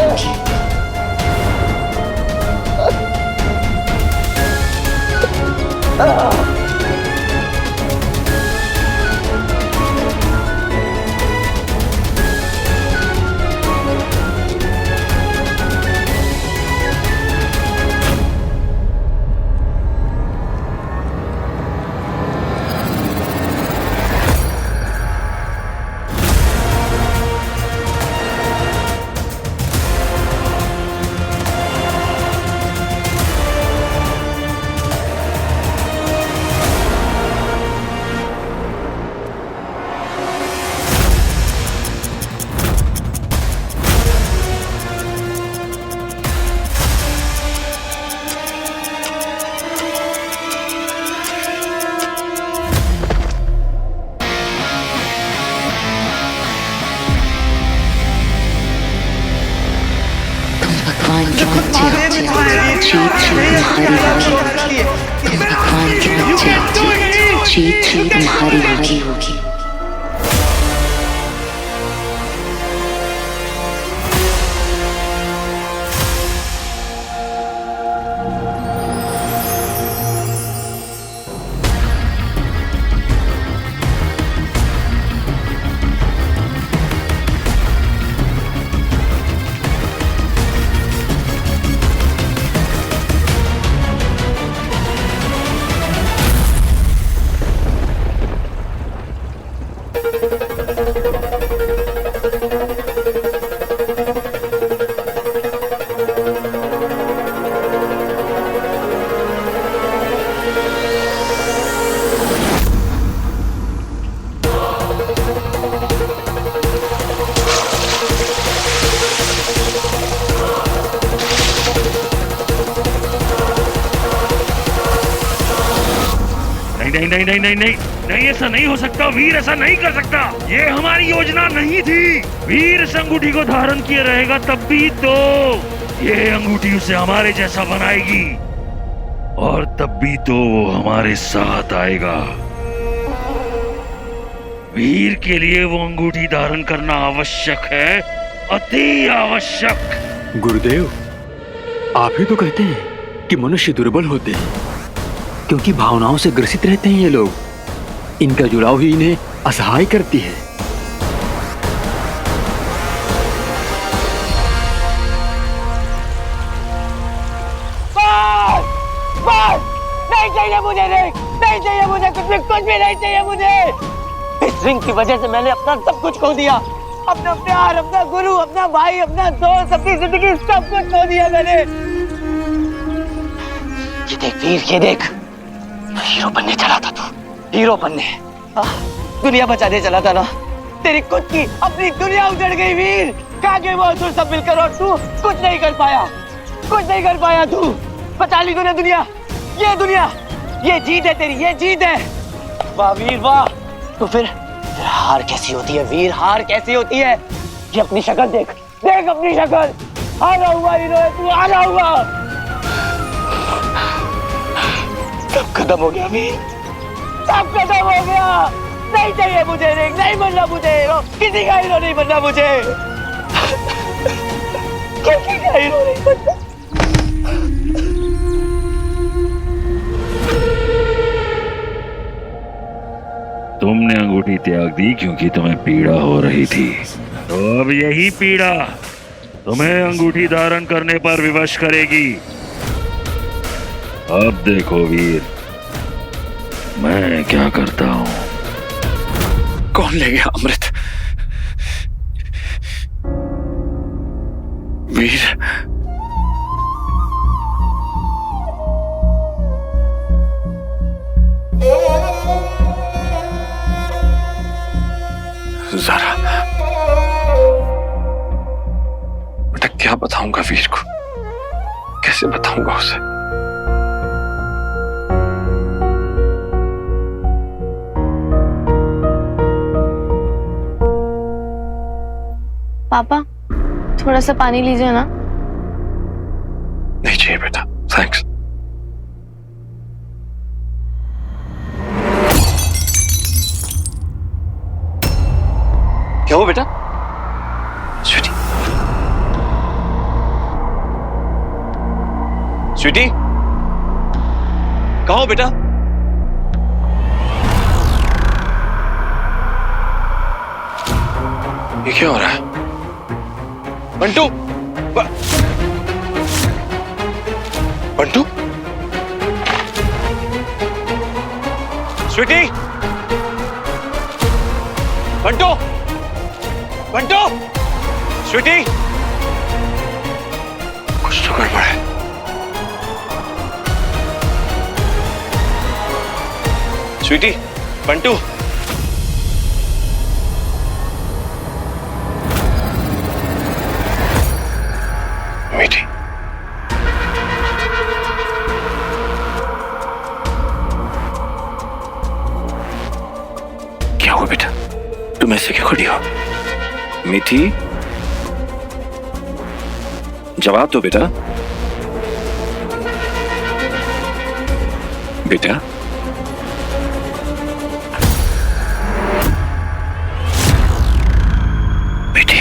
भगवान के बच्चे हो, जीत तुम्हारी होगी। तुम भगवान के बच्चे हो, जीत तुम्हारी होगी। नहीं, ऐसा नहीं हो सकता वीर, ऐसा नहीं कर सकता। ये हमारी योजना नहीं थी। वीर इस अंगूठी को धारण किए रहेगा तब भी तो ये अंगूठी उसे हमारे जैसा बनाएगी, और तब भी तो वो हमारे साथ आएगा। वीर के लिए वो अंगूठी धारण करना आवश्यक है, अति आवश्यक। गुरुदेव, आप ही तो कहते हैं कि मनुष्य दुर्बल होते हैं क्योंकि भावनाओं से ग्रसित रहते हैं ये लोग। इनका जुड़ाव ही इन्हें असहाय करती है। नहीं चाहिए मुझे, नहीं चाहिए मुझे, कुछ भी नहीं चाहिए मुझे। इस रिंग की वजह से मैंने अपना सब कुछ खो दिया। अपना प्यार, अपना गुरु, अपना भाई, अपना दोस्त, अपनी जिंदगी, सब कुछ खो दिया मैंने। ये देख वीर, ये देख, हीरो बनने चला था तू, हीरो बनने। दुनिया बचाने चला था ना, तेरी खुद की अपनी दुनिया उजड़ गई वीर। कहाँ गए वो असुर सब मिलकर, और तू कुछ नहीं कर पाया, कुछ नहीं कर पाया। तू बचा ली तूने दुनिया, ये जीत है तेरी, ये जीत है। वाह वीर वाह। तो फिर हार कैसी होती है वीर, हार कैसी होती है? ये अपनी शक्ल देख, देख अपनी शक्ल। हारा हुआ हीरो है तू, हारा हुआ। सब खत्म हो गया वीर, सब खत्म हो गया। नहीं चाहिए मुझे रिंग, नहीं बनना मुझे हीरो, किसी का हीरो नहीं बनना मुझे, किसी का हीरो नहीं बनना। तुमने अंगूठी त्याग दी क्योंकि तुम्हें पीड़ा हो रही थी, तो अब यही पीड़ा तुम्हें अंगूठी धारण करने पर विवश करेगी। अब देखो वीर, मैं क्या करता हूँ। कौन ले गया अमृत? वीर, ज़रा बेटा, क्या बताऊंगा वीर को, कैसे बताऊंगा उसे? पापा थोड़ा सा पानी लीजिए ना। नहीं चाहिए बेटा, थैंक्स। क्या हुआ बेटा? स्वीटी, स्वीटी, कहाँ हो बेटा? ये क्या हो रहा है? बंटू, बंटू, स्वीटी, बंटू, बंटू, स्वीटी, कुछ तो गड़बड़ है। स्वीटी, बंटू, मीठी, क्या हुआ बेटा? तुम ऐसे क्यों खड़ी हो? मीठी, जवाब दो बेटा। बेटा, मीठी,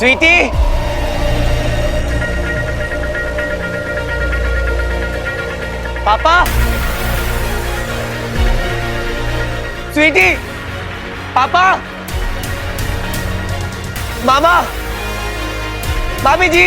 स्वीटी, पापा, स्वीटी, पापा, मामा, मामी जी।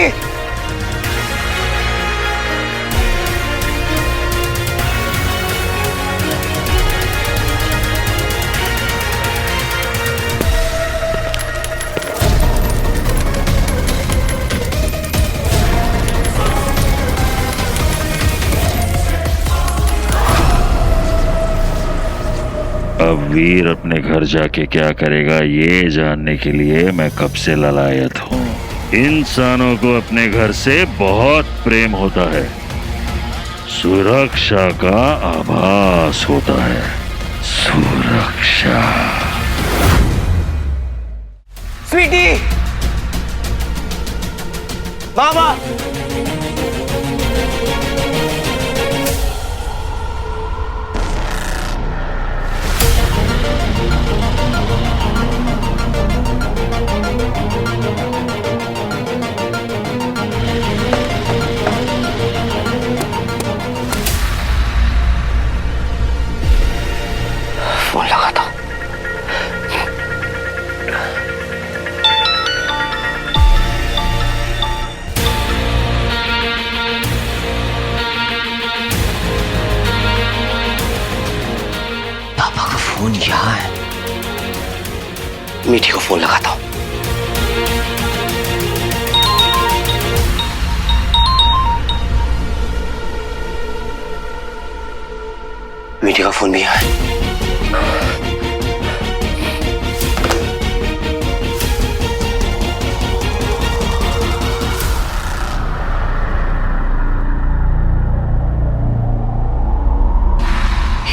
अब वीर अपने घर जाके क्या करेगा ये जानने के लिए मैं कब से ललायत हूँ। इंसानों को अपने घर से बहुत प्रेम होता है, सुरक्षा का आभास होता है। सुरक्षा। स्वीटी, मामा, फोन लगा था। पापा का फोन यहाँ है। मीठी को फोन लगाता हूँ। मीठी का फोन भी यहाँ है।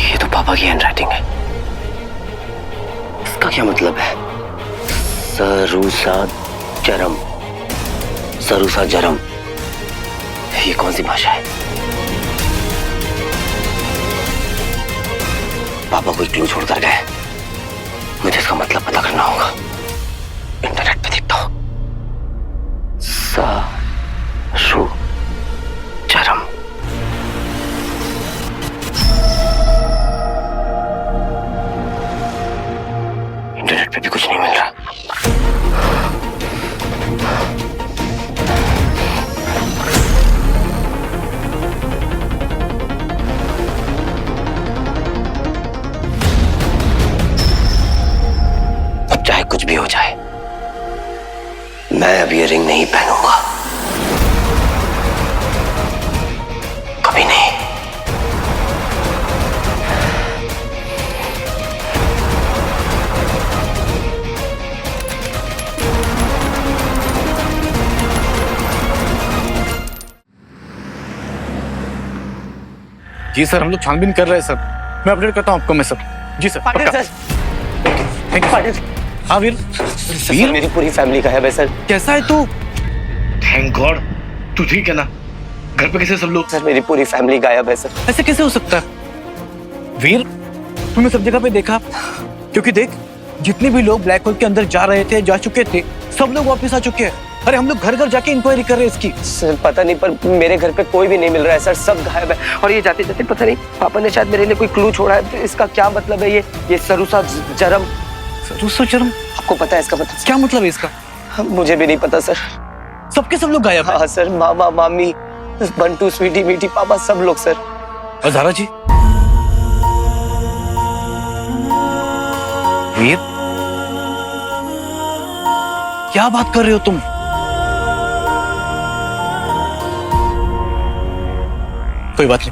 ये तो पापा की हैंडराइटिंग है। इसका क्या मतलब है? सरूसा जरम, सरूसा जरम, ये कौन सी भाषा है? पापा कोई क्लू छोड़ कर गए। मुझे इसका मतलब पता करना होगा। इंटरनेट पे देखता हूँ। सरू जरम। इंटरनेट पे भी कुछ नहीं मिल रहा। अब चाहे कुछ भी हो जाए, मैं अब ये रिंग नहीं पहनूंगा। कभी नहीं। जी सर, हम लोग छानबीन कर रहे हैं सर। मैं अपडेट करता हूँ आपको मैं सर। जी सर। पाटिल पक्का। Sir, thank you. पाटिल हाँ वीर। सर, मेरी पूरी फैमिली गायब है सर। कैसा है तू? थैंक गॉड तू ठीक है ना? घर पे कैसे सब लोग? सर, मेरी पूरी फैमिली गायब है सर। ऐसे कैसे हो सकता है वीर? तुमने सब जगह पे देखा? क्योंकि देख, जितने भी लोग ब्लैक होल के अंदर जा रहे थे, जा चुके थे, सब लोग वापस आ चुके हैं। अरे हम लोग घर घर जाके इंक्वायरी कर रहे हैं इसकी। सर पता नहीं, पर मेरे घर पे कोई भी नहीं मिल रहा है सर। सब गायब है। और ये जाते जाते पता नहीं पापा ने शायद मेरे लिए कोई क्लू छोड़ा है। तो इसका क्या मतलब है? ये सरूसा जरम। सरूसा जरम? आपको पता है इसका मतलब? क्या मतलब है इसका? मुझे भी नहीं पता सर। सबके सब लोग गायब हैं। हाँ सर, मामा, मामी, बंटू, स्वीटी, मीठी, पापा, सब लोग सर। और ज़ारा जी? वीर, क्या बात कर रहे हो तुम? कोई बात नहीं,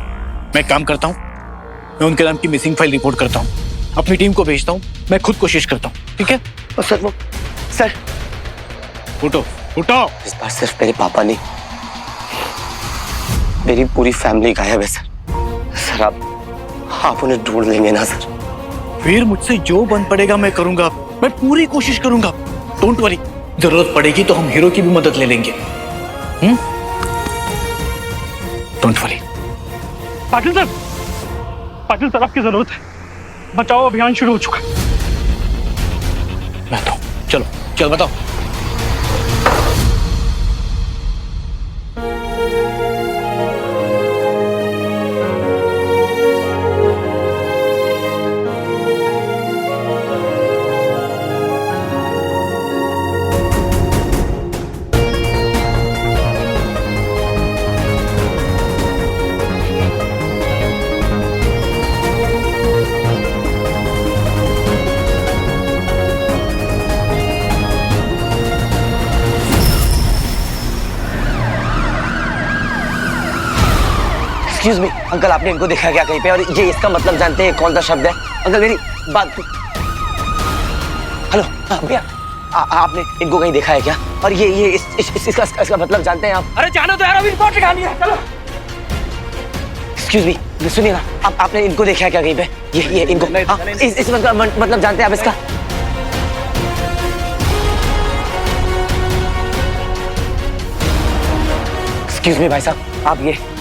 मैं एक काम करता हूं, मैं उनके नाम की मिसिंग फाइल रिपोर्ट करता हूं, अपनी टीम को भेजता हूं, मैं खुद कोशिश करता हूं, ठीक है? सर वो सर उठो उठो। इस बार सिर्फ मेरे पापा नहीं, मेरी पूरी फैमिली गायब है सर। सर आप उन्हें ढूंढ लेंगे ना सर? फिर मुझसे जो बन पड़ेगा मैं करूंगा, मैं पूरी कोशिश करूंगा। डोंट वरी, जरूरत पड़ेगी तो हम हीरो की भी मदद ले लेंगे। Don't worry. पाटिल सर, आपकी जरूरत है। बचाओ अभियान शुरू हो चुका है। मैं तो चलो चल बताओ। एक्सक्यूज मी अंकल, आपने इनको देखा क्या कहीं पे? और ये इसका मतलब जानते हैं कौन सा शब्द है? अंकल मेरी बात। हेलो भैया, आपने इनको कहीं देखा है क्या? और ये इसका मतलब जानते हैं आप? अरे जानो तो यार, अभी रिपोर्ट लिखानी है, चलो। एक्सक्यूज मी, सुनिए ना, आपने इनको देखा है क्या कहीं पे? ये इनको इस मतलब जानते हैं आप इसका? एक्सक्यूज मी भाई साहब, आप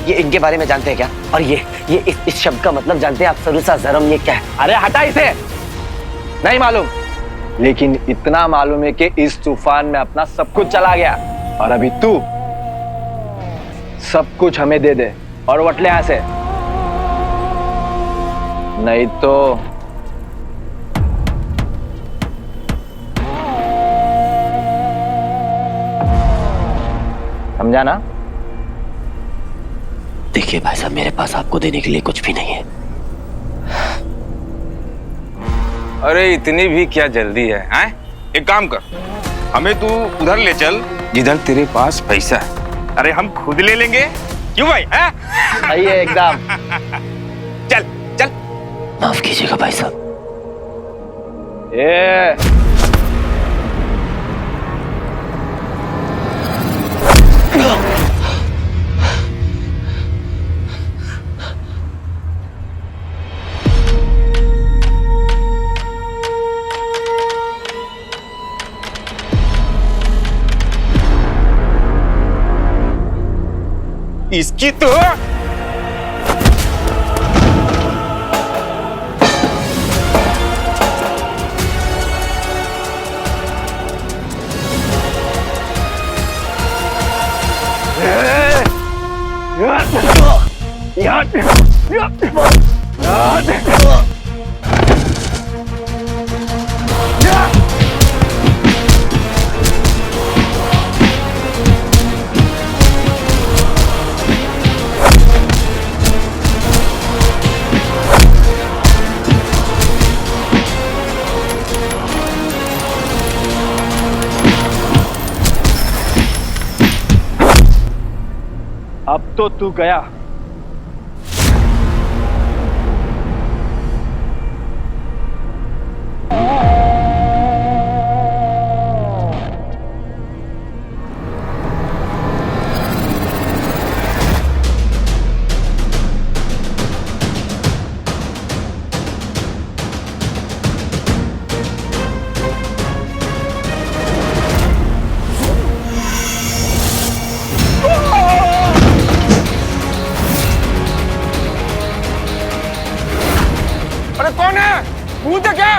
ये इनके बारे में जानते हैं क्या? और ये इस शब्द का मतलब जानते हैं आप? सरुसा जरम, ये क्या है? अरे हटा इसे, नहीं मालूम, लेकिन इतना मालूम है कि इस तूफान में अपना सब कुछ चला गया और अभी तू सब कुछ हमें दे दे और वटले यहां से, नहीं तो समझा ना? देखिए भाई साहब, मेरे पास आपको देने के लिए कुछ भी नहीं है। अरे इतनी भी क्या जल्दी है, हैं? एक काम कर, हमें तू उधर ले चल जिधर तेरे पास पैसा है। अरे हम खुद ले लेंगे, क्यों भाई? सही है एकदम। चल चल। माफ कीजिएगा भाई साहब। इसकी तो अब तो तू गया। अरे कौन है? भूत है क्या?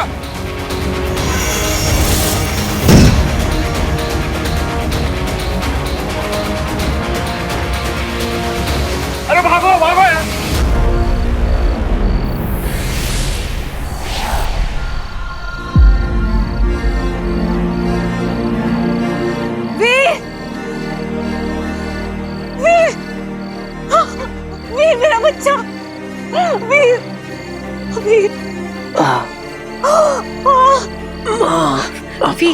अरे भागो भागो यार। वीर, वीर, वीर मेरा बच्चा, वीर, वीर,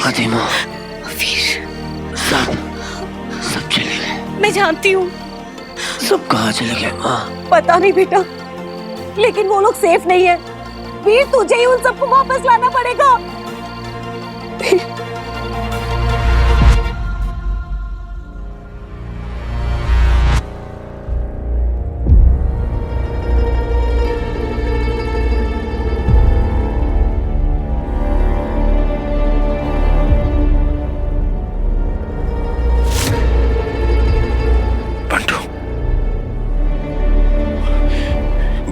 फातिमा, सब चले गए। मैं जानती हूँ। सब कहाँ चले गए माँ? पता नहीं बेटा, लेकिन वो लोग सेफ नहीं है। वीर, तुझे ही उन सबको वापस लाना पड़ेगा।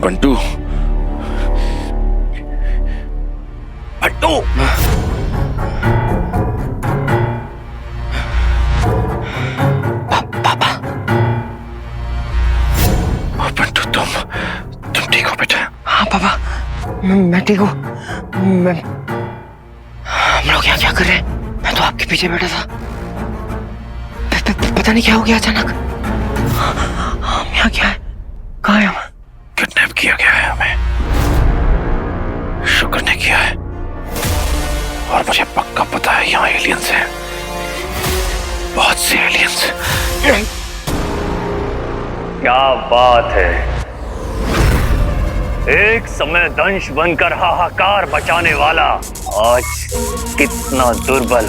बंटू, बंटू, पापा। बंटू, तुम ठीक हो बेटा? हाँ पापा, मैं ठीक हूँ। हम लोग यहाँ क्या कर रहे हैं? मैं तो आपके पीछे बैठा था। पता नहीं क्या हो गया अचानक। हम यहाँ क्या है? कहाँ है हम? किडनैप किया गया है हमें। शुक्र ने किया है। और मुझे पक्का पता है यहाँ एलियंस हैं, बहुत से एलियंस। क्या बात है, एक समय दंश बनकर हाहाकार मचाने वाला आज कितना दुर्बल,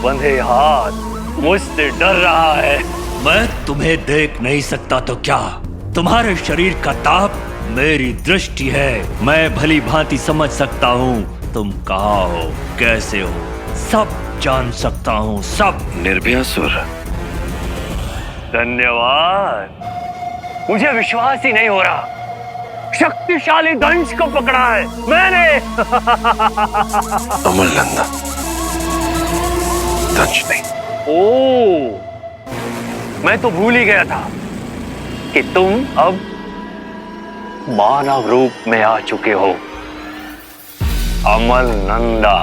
बंधे हाथ मुझसे डर रहा है। मैं तुम्हें देख नहीं सकता तो क्या? तुम्हारे शरीर का ताप मेरी दृष्टि है। मैं भली भांति समझ सकता हूँ तुम कहाँ हो, कैसे हो, सब जान सकता हूँ, सब। निर्भयासुर, धन्यवाद। मुझे विश्वास ही नहीं हो रहा, शक्तिशाली दंश को पकड़ा है मैंने। अमरनंदा, दंश नहीं। ओ, मैं तो भूल ही गया था कि तुम अब मानव रूप में आ चुके हो। अमरनंदा,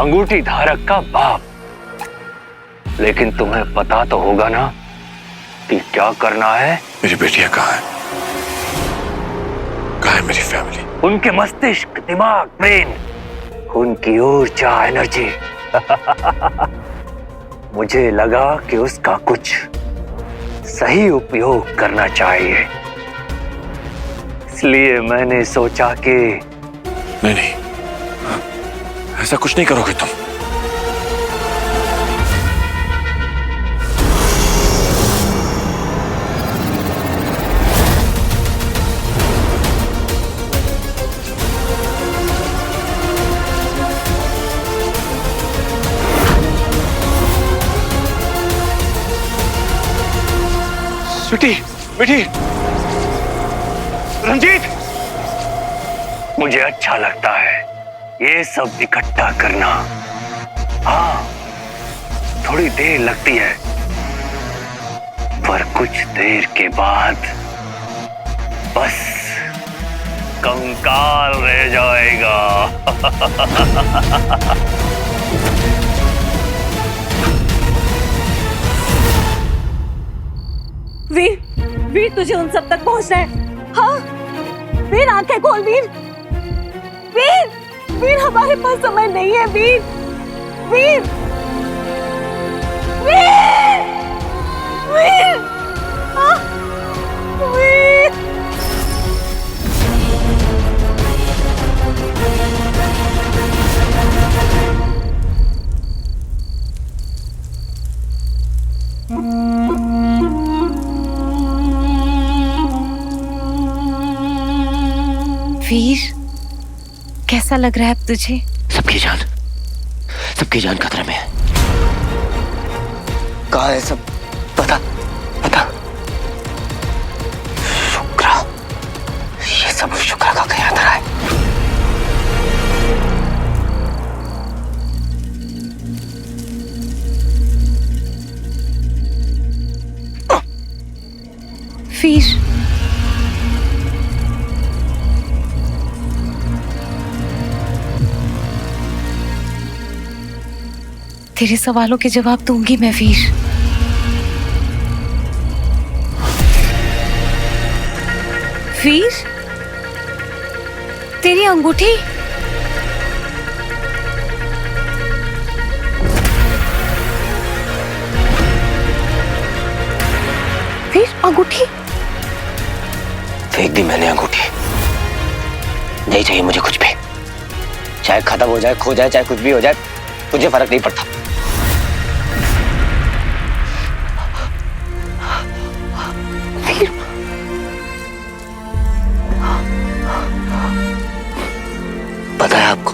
अंगूठी धारक का बाप। लेकिन तुम्हें पता तो होगा ना कि क्या करना है? मेरी बेटियां कहाँ है? कहाँ है मेरी फैमिली? उनके मस्तिष्क, दिमाग, ब्रेन, उनकी ऊर्जा, एनर्जी। मुझे लगा कि उसका कुछ सही उपयोग करना चाहिए, इसलिए मैंने सोचा कि नहीं, ऐसा कुछ नहीं करोगे तुम। स्वीटी, बेटी, रंजीत, मुझे अच्छा लगता है ये सब इकट्ठा करना। हाँ, थोड़ी देर लगती है, पर कुछ देर के बाद बस कंकाल रह जाएगा। वीर, वीर तुझे उन सब तक पहुंचना है। हाँ वीर, आंखें खोल वीर। वीर, वीर हमारे पास समय नहीं है वीर। वीर, वीर, वीर, हाँ, वीर। वीर, कैसा लग रहा है अब तुझे? सबकी जान खतरे में है। कहाँ है सब? पता शुक्रा, ये सब शुक्रा का खयाल है। वीर, तेरे सवालों के जवाब दूंगी मैं वीर। वीर, तेरी अंगूठी। वीर, अंगूठी फेंक दी मैंने अंगूठी। नहीं चाहिए मुझे कुछ भी, चाहे खत्म हो जाए, खो जाए, चाहे कुछ भी हो जाए, मुझे फर्क नहीं पड़ता। पता है आपको,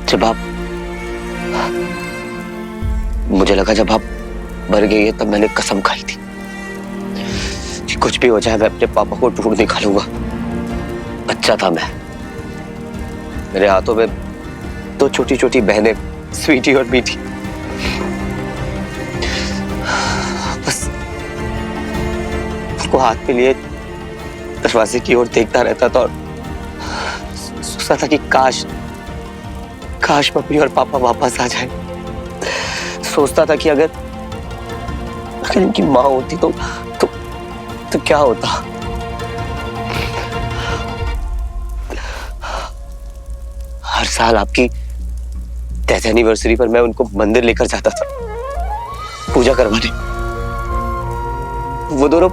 जब आप, मुझे लगा जब आप मर गई है तब मैंने कसम खाई थी कि कुछ भी हो जाए मैं अपने पापा को ढूंढ निकालूंगा। बच्चा था मैं, मेरे हाथों में दो छोटी छोटी बहनें, स्वीटी और मीठी। बस उसको हाथ में लिए दरवाजे की ओर देखता रहता था और सोचता था कि काश मम्मी और पापा वापस आ जाए। सोचता था कि अगर इनकी माँ होती तो क्या होता। हर साल आपकी डेथ एनिवर्सरी पर मैं उनको मंदिर लेकर जाता था पूजा करवाने। वो दोनों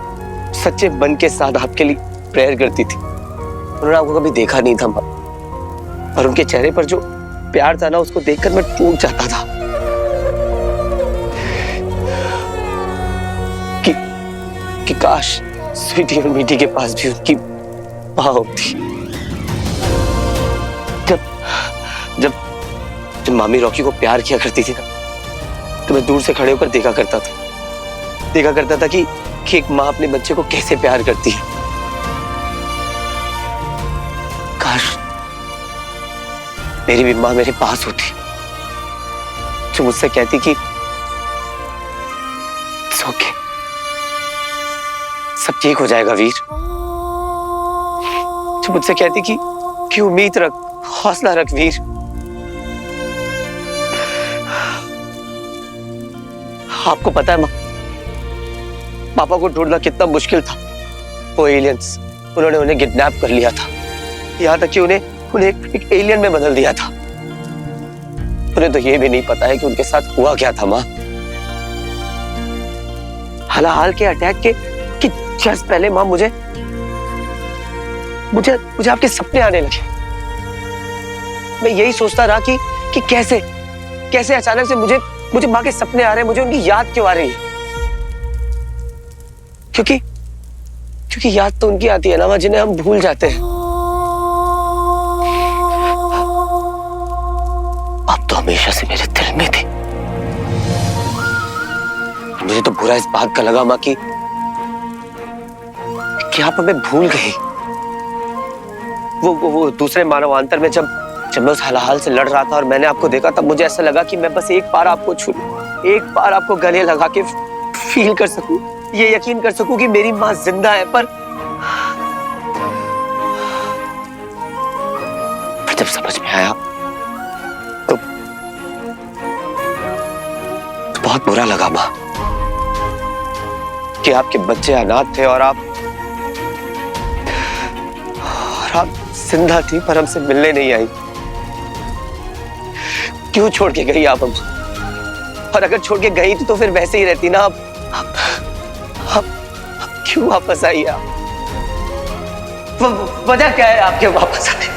सच्चे मन के साथ आपके लिए प्रेयर करती थी। उन्होंने आपको कभी देखा नहीं था माँ, और उनके चेहरे पर जो प्यार था ना, उसको देखकर मैं टूट जाता था कि काश स्वीटी और मीठी के पास भी उनकी माँ होती। जब मामी रॉकी को प्यार किया करती थी ना, तो मैं दूर से खड़े होकर देखा करता था कि एक माँ अपने बच्चे को कैसे प्यार करती है। काश मेरी भी माँ मेरे पास होती, जो मुझसे कहती कि ओके, सब ठीक हो जाएगा वीर। जो मुझसे कहती कि उम्मीद रख, हौसला रख वीर। आपको पता है माँ, पापा को ढूंढना कितना मुश्किल था। वो एलियंस, उन्होंने उन्हें किडनैप कर लिया था, यहाँ तक कि उन्हें एक एलियन में बदल दिया था। उन्हें तो ये भी नहीं पता है कि उनके साथ हुआ क्या था माँ। हाल के अटैक के जस्ट पहले माँ मुझे आपके सपने आने लगे। मैं यही सोचता रहा कि कैसे अचानक से मुझे माँ के सपने आ रहे हैं, मुझे उनकी याद क्यों आ रही है। क्योंकि याद तो उनकी आती है ना माँ, जिन्हें हम भूल जाते हैं। आप तो हमेशा से मेरे दिल में थे। मुझे तो बुरा इस बात का लगा माँ कि आप हमें भूल गई। वो दूसरे मानवांतर में जब मैं उस हलाहल से लड़ रहा था और मैंने आपको देखा, तब मुझे ऐसा लगा कि मैं बस एक बार आपको छू लूं, एक बार आपको गले लगा के फील कर सकूं, ये यकीन कर सकूं कि मेरी माँ जिंदा है। पर जब समझ में आया तो बहुत बुरा लगा माँ, कि आपके बच्चे अनाथ थे और आप जिंदा थी पर हमसे मिलने नहीं आई। क्यों छोड़ के गई आप हमसे? और अगर छोड़ के गई तो फिर वैसे ही रहती ना। अब क्यों वापस आई आप? वजह क्या है आपके वापस आने?